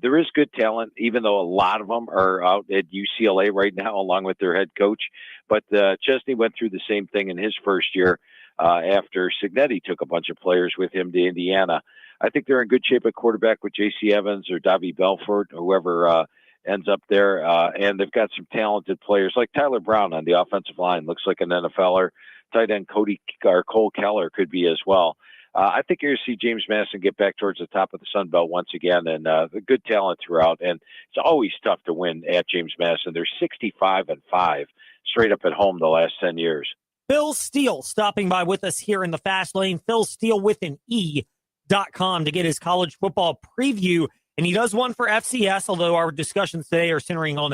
There is good talent, even though a lot of them are out at UCLA right now, along with their head coach. But Chesney went through the same thing in his first year after Signetti took a bunch of players with him to Indiana. I think they're in good shape at quarterback with J.C. Evans or Davie Belfort, whoever ends up there. And they've got some talented players like Tyler Brown on the offensive line. Looks like an NFLer. Tight end Cole Keller could be as well. I think you're going to see James Madison get back towards the top of the Sun Belt once again, and the good talent throughout. And it's always tough to win at James Madison. They're 65-5 straight up at home the last 10 years. Phil Steele stopping by with us here in the Fast Lane. Phil Steele with an E.com to get his college football preview. And he does one for FCS, although our discussions today are centering on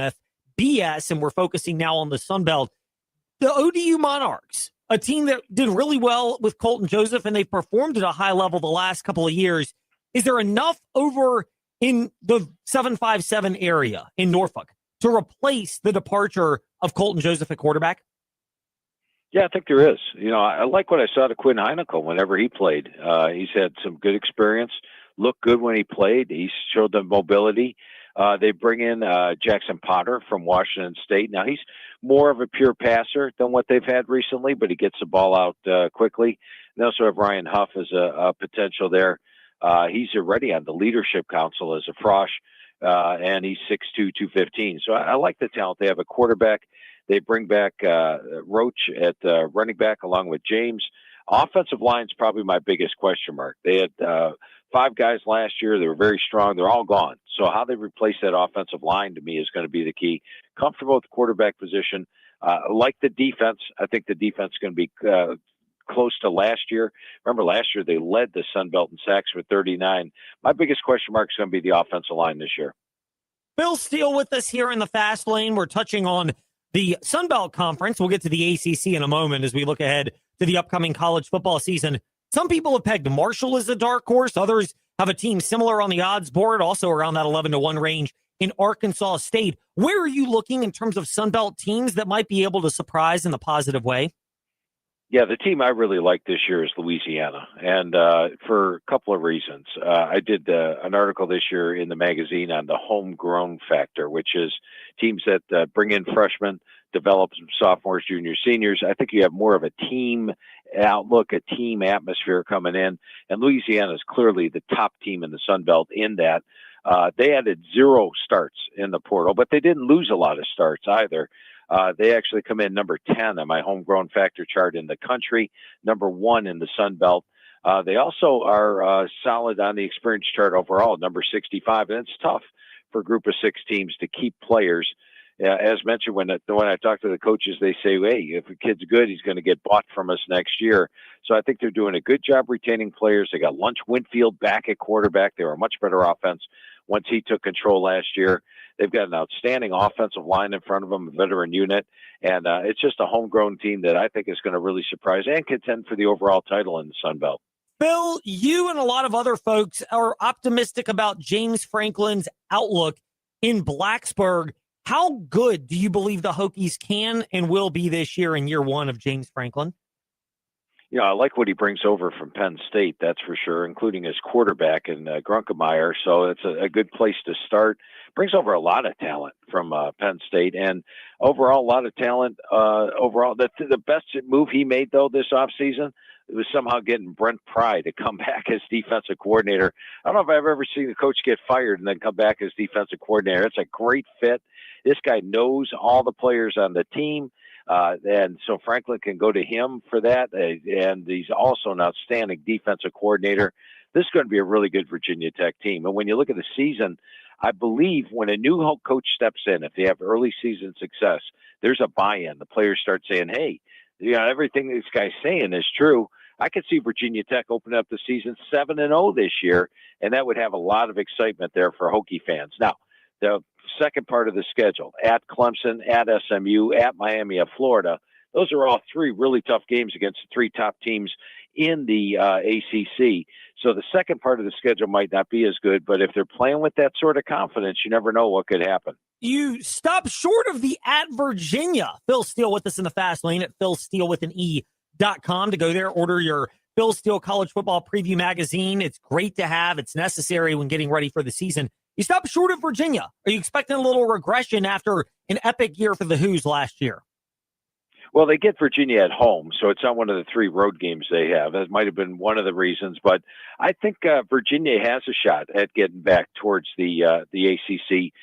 FBS, and we're focusing now on the Sun Belt. The ODU Monarchs, a team that did really well with Colton Joseph, and they've performed at a high level the last couple of years. Is there enough over in the 757 area in Norfolk to replace the departure of Colton Joseph at quarterback? Yeah, I think there is. I like what I saw to Quinn Heineken whenever he played. He's had some good experience, looked good when he played. He showed the mobility. They bring in Jackson Potter from Washington State. Now, he's more of a pure passer than what they've had recently, but he gets the ball out quickly. They also have Ryan Huff as a potential there. He's already on the leadership council as a Frosh, and he's 6'2", 215. So I like the talent. They have a quarterback. They bring back Roach at running back along with James. Offensive line's probably my biggest question mark. They had 5 guys last year. They were very strong. They're all gone. So how they replace that offensive line to me is going to be the key. Comfortable with the quarterback position. Like the defense. I think the defense is going to be close to last year. Remember, last year they led the Sun Belt in sacks with 39. My biggest question mark is going to be the offensive line this year. Phil Steele with us here in the Fast Lane. We're touching on the Sun Belt Conference. We'll get to the ACC in a moment as we look ahead to the upcoming college football season. Some people have pegged Marshall as a dark horse. Others have a team similar on the odds board, also around that 11-1 range in Arkansas State. Where are you looking in terms of Sun Belt teams that might be able to surprise in the positive way? Yeah, the team I really like this year is Louisiana, and for a couple of reasons. I did an article this year in the magazine on the homegrown factor, which is teams that bring in freshmen, develop some sophomores, juniors, seniors. I think you have more of a team outlook, a team atmosphere coming in, and Louisiana is clearly the top team in the Sun Belt in that. They added 0 starts in the portal, but they didn't lose a lot of starts either. They actually come in number 10 on my homegrown factor chart in the country, number 1 in the Sun Belt. They also are solid on the experience chart overall, number 65, and it's tough for a group of 6 teams to keep players. As mentioned, when I talk to the coaches, they say, hey, if a kid's good, he's going to get bought from us next year. So I think they're doing a good job retaining players. They got Lunch Winfield back at quarterback. They were a much better offense once he took control last year. They've got an outstanding offensive line in front of them, a veteran unit, and it's just a homegrown team that I think is going to really surprise and contend for the overall title in the Sun Belt. Phil, you and a lot of other folks are optimistic about James Franklin's outlook in Blacksburg. How good do you believe the Hokies can and will be this year in year 1 of James Franklin? I like what he brings over from Penn State, that's for sure, including his quarterback and Grunkemeyer. So it's a good place to start. Brings over a lot of talent from Penn State, and overall, a lot of talent overall. The best move he made, though, this offseason, it was somehow getting Brent Pry to come back as defensive coordinator. I don't know if I've ever seen a coach get fired and then come back as defensive coordinator. It's a great fit. This guy knows all the players on the team. And so Franklin can go to him for that. And he's also an outstanding defensive coordinator. This is going to be a really good Virginia Tech team. And when you look at the season, I believe when a new coach steps in, if they have early season success, there's a buy-in. The players start saying, hey, everything this guy's saying is true. I could see Virginia Tech open up the season 7-0 this year, and that would have a lot of excitement there for Hokie fans. Now, the second part of the schedule, at Clemson, at SMU, at Miami of Florida, those are all 3 really tough games against the 3 top teams in the ACC. So the second part of the schedule might not be as good, but if they're playing with that sort of confidence, you never know what could happen. You stop short of the at Virginia. Phil Steele with us in the Fast Lane at Phil Steele with an E.com to go there. Order your Phil Steele College Football Preview magazine. It's great to have. It's necessary when getting ready for the season. You stop short of Virginia. Are you expecting a little regression after an epic year for the Hoos last year? Well, they get Virginia at home, so it's not one of the 3 road games they have. That might have been one of the reasons, but I think Virginia has a shot at getting back towards the ACC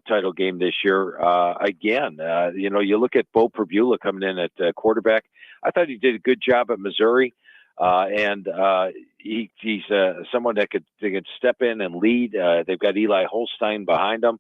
title game this year. Again, you look at Bo Perbula coming in at quarterback. I thought he did a good job at Missouri. He's someone that could step in and lead. They've got Eli Holstein behind them.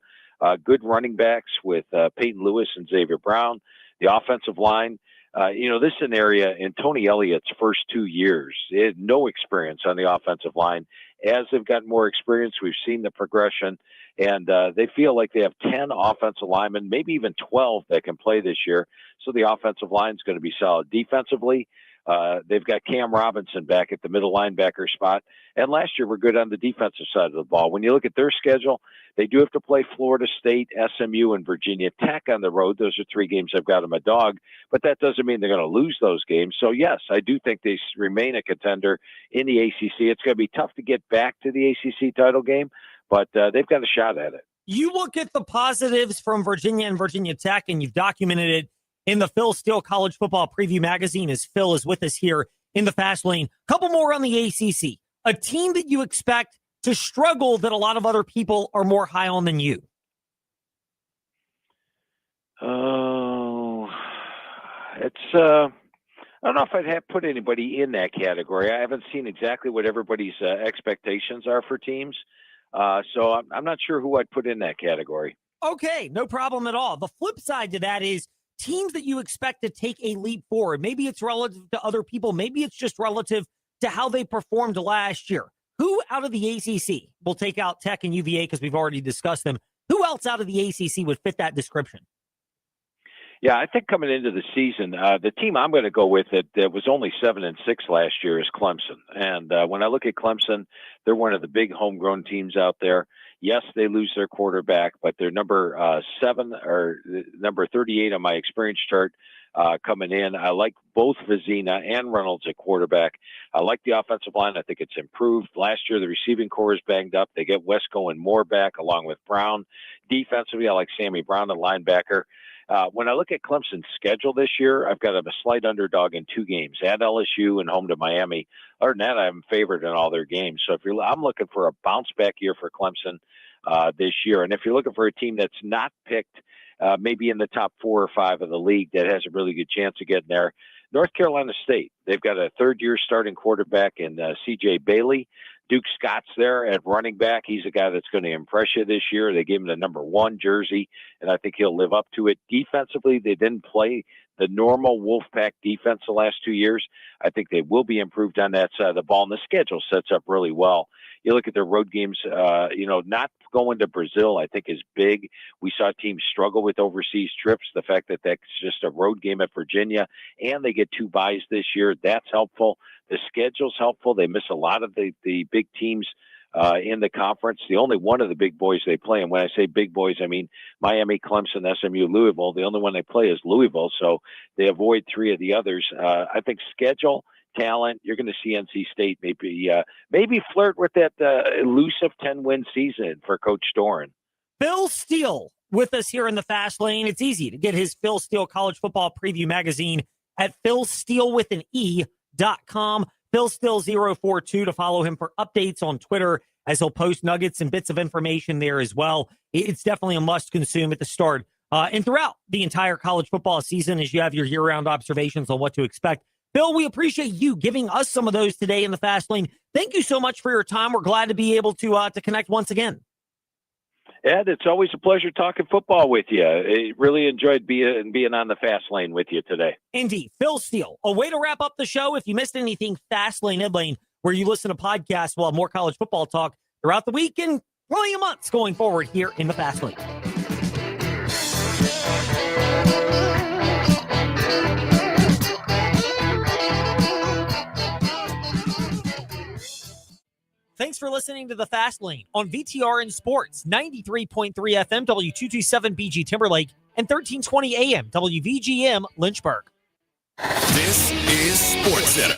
Good running backs with Peyton Lewis and Xavier Brown. The offensive line. This is an area in Tony Elliott's first 2 years. They had no experience on the offensive line. As they've gotten more experience, we've seen the progression, and they feel like they have 10 offensive linemen, maybe even 12 that can play this year. So the offensive line is going to be solid. Defensively, they've got Cam Robinson back at the middle linebacker spot. And last year, we're good on the defensive side of the ball. When you look at their schedule, they do have to play Florida State, SMU, and Virginia Tech on the road. Those are 3 games I've got them a dog, but that doesn't mean they're going to lose those games. So, yes, I do think they remain a contender in the ACC. It's going to be tough to get back to the ACC title game, but they've got a shot at it. You look at the positives from Virginia and Virginia Tech, and you've documented it in the Phil Steele College Football Preview magazine as Phil is with us here in the Fast Lane. Couple more on the ACC. A team that you expect to struggle that a lot of other people are more high on than you. Oh, I don't know if I'd have put anybody in that category. I haven't seen exactly what everybody's expectations are for teams. So I'm not sure who I'd put in that category. Okay, no problem at all. The flip side to that is teams that you expect to take a leap forward. Maybe it's relative to other people. Maybe it's just relative to how they performed last year. Who out of the ACC, we'll take out Tech and UVA because we've already discussed them. Who else out of the ACC would fit that description? Yeah, I think coming into the season, the team I'm going to go with that was only 7-6 last year is Clemson. And when I look at Clemson, they're one of the big homegrown teams out there. Yes, they lose their quarterback, but they're number 7 or number 38 on my experience chart coming in. I like both Vizina and Reynolds at quarterback. I like the offensive line. I think it's improved. Last year, the receiving core is banged up. They get Wesco and Moore back along with Brown. Defensively, I like Sammy Brown, the linebacker. When I look at Clemson's schedule this year, I've got them a slight underdog in 2 games, at LSU and home to Miami. Other than that, I'm favored in all their games. So I'm looking for a bounce back year for Clemson this year. And if you're looking for a team that's not picked, maybe in the top 4 or 5 of the league that has a really good chance of getting there, North Carolina State. They've got a 3rd-year starting quarterback in C.J. Bailey. Duke Scott's there at running back. He's a guy that's going to impress you this year. They gave him the number 1 jersey, and I think he'll live up to it. Defensively, they didn't play the normal Wolfpack defense the last 2 years. I think they will be improved on that side of the ball, and the schedule sets up really well. You look at their road games, not going to Brazil, I think, is big. We saw teams struggle with overseas trips. The fact that that's just a road game at Virginia, and they get 2 byes this year, that's helpful. The schedule's helpful. They miss a lot of the big teams in the conference. The only one of the big boys they play, and when I say big boys, I mean Miami, Clemson, SMU, Louisville. The only one they play is Louisville, so they avoid 3 of the others. I think schedule, talent, you're going to see NC State maybe flirt with that elusive 10-win season for Coach Doran. Phil Steele with us here in the Fast Lane. It's easy to get his Phil Steele College Football Preview magazine at philsteele.com. Phil Steele 042 to follow him for updates on Twitter as he'll post nuggets and bits of information there as well. It's definitely a must consume at the start and throughout the entire college football season as you have your year-round observations on what to expect. Phil, we appreciate you giving us some of those today in the Fast Lane. Thank you so much for your time. We're glad to be able to connect once again. Ed, it's always a pleasure talking football with you. I really enjoyed being on the Fast Lane with you today. Indeed. Phil Steele. A way to wrap up the show. If you missed anything, Fast Lane, Ed Lane, where you listen to podcasts, we'll have more college football talk throughout the week and plenty of months going forward here in the Fast Lane. Thanks for listening to The Fast Lane on VTRN Sports, 93.3 FM, W227 BG Timberlake, and 1320 AM, WVGM Lynchburg. This is Sports Center.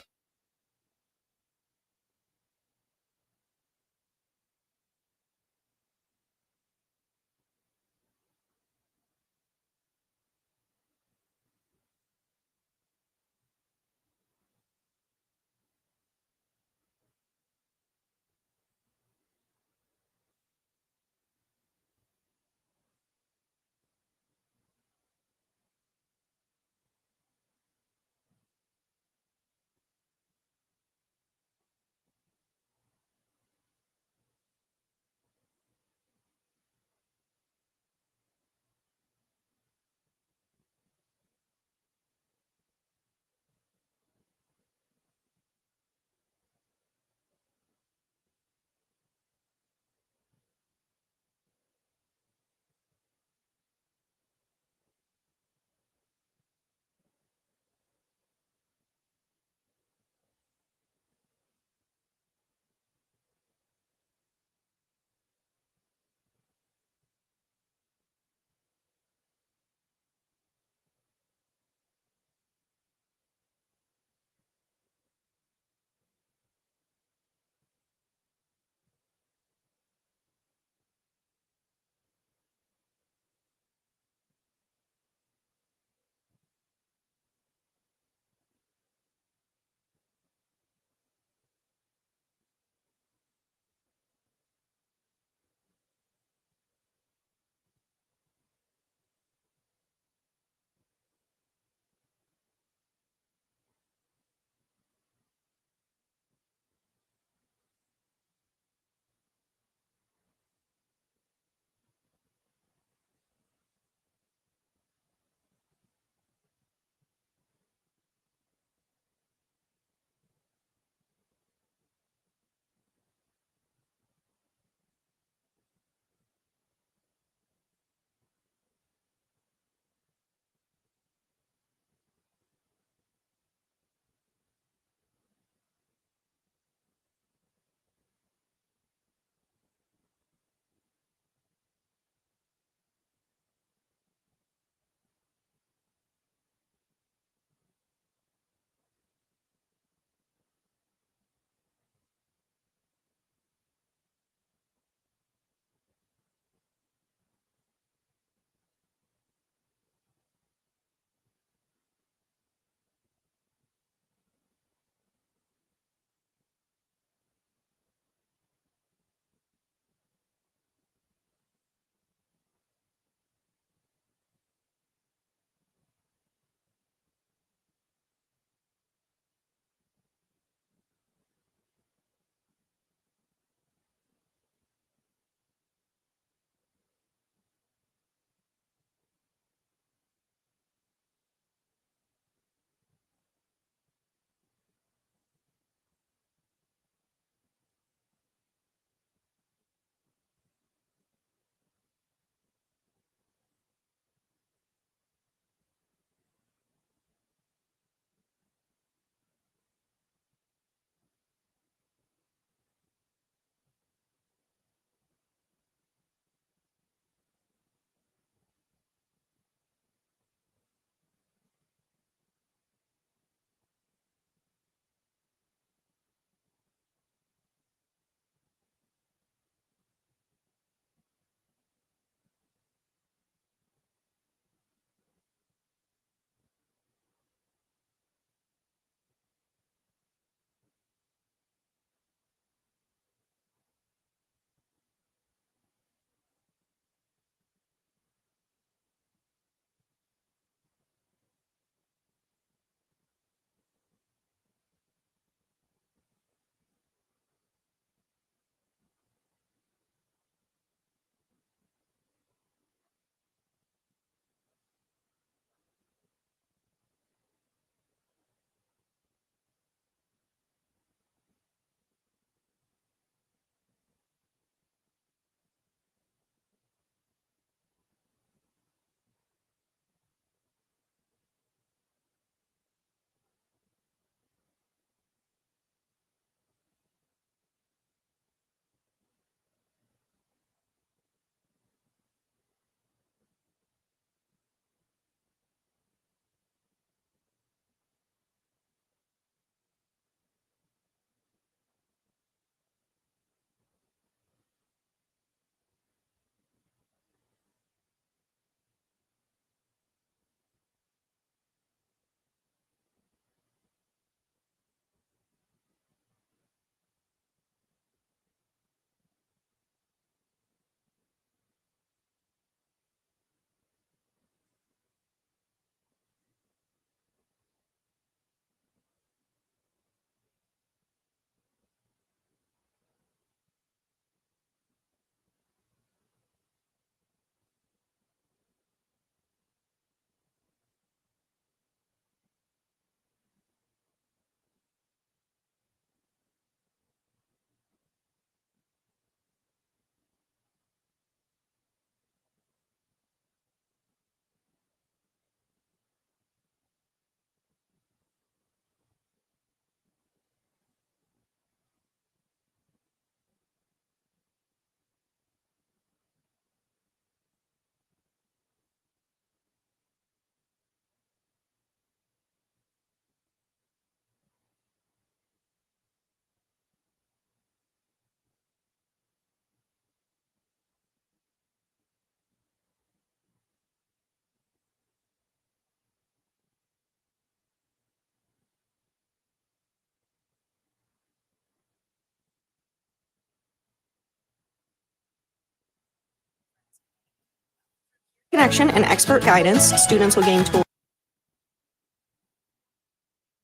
connection and expert guidance, students will gain tools.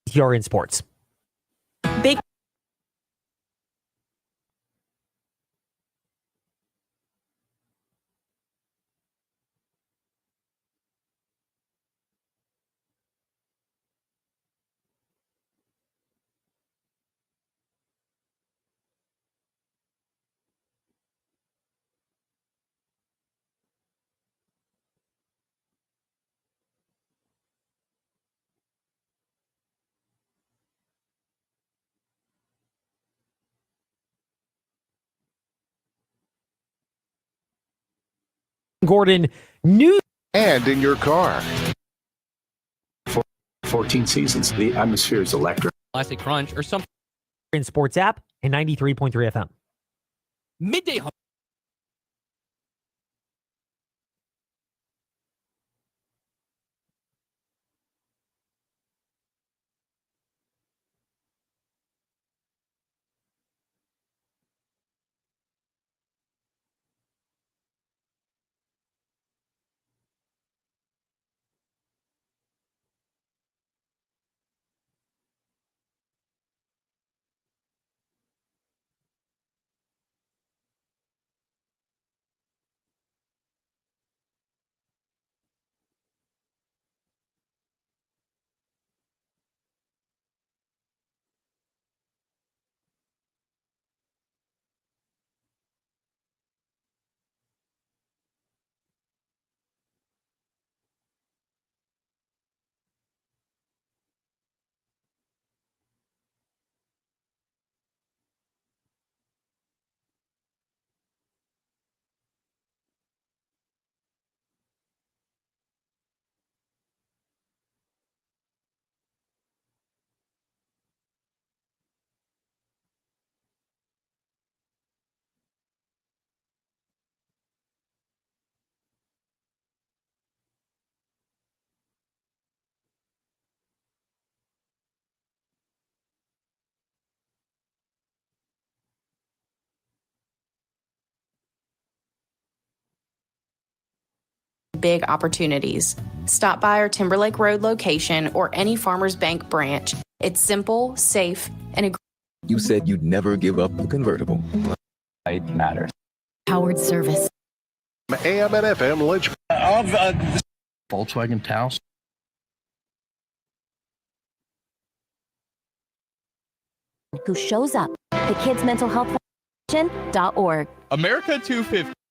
TRN Sports. Big Gordon, new and in your car. 14 seasons. The atmosphere is electric. Classic Crunch or something. in Sports app and 93.3 FM. Midday big opportunities. Stop by our Timberlake Road location or any Farmers Bank branch. It's simple, safe, and a You said you'd never give up the convertible. It matters. Howard service. AM and FM Lynch. Volkswagen Taos. Who shows up. The Kids Mental Health Foundation.org. America 250.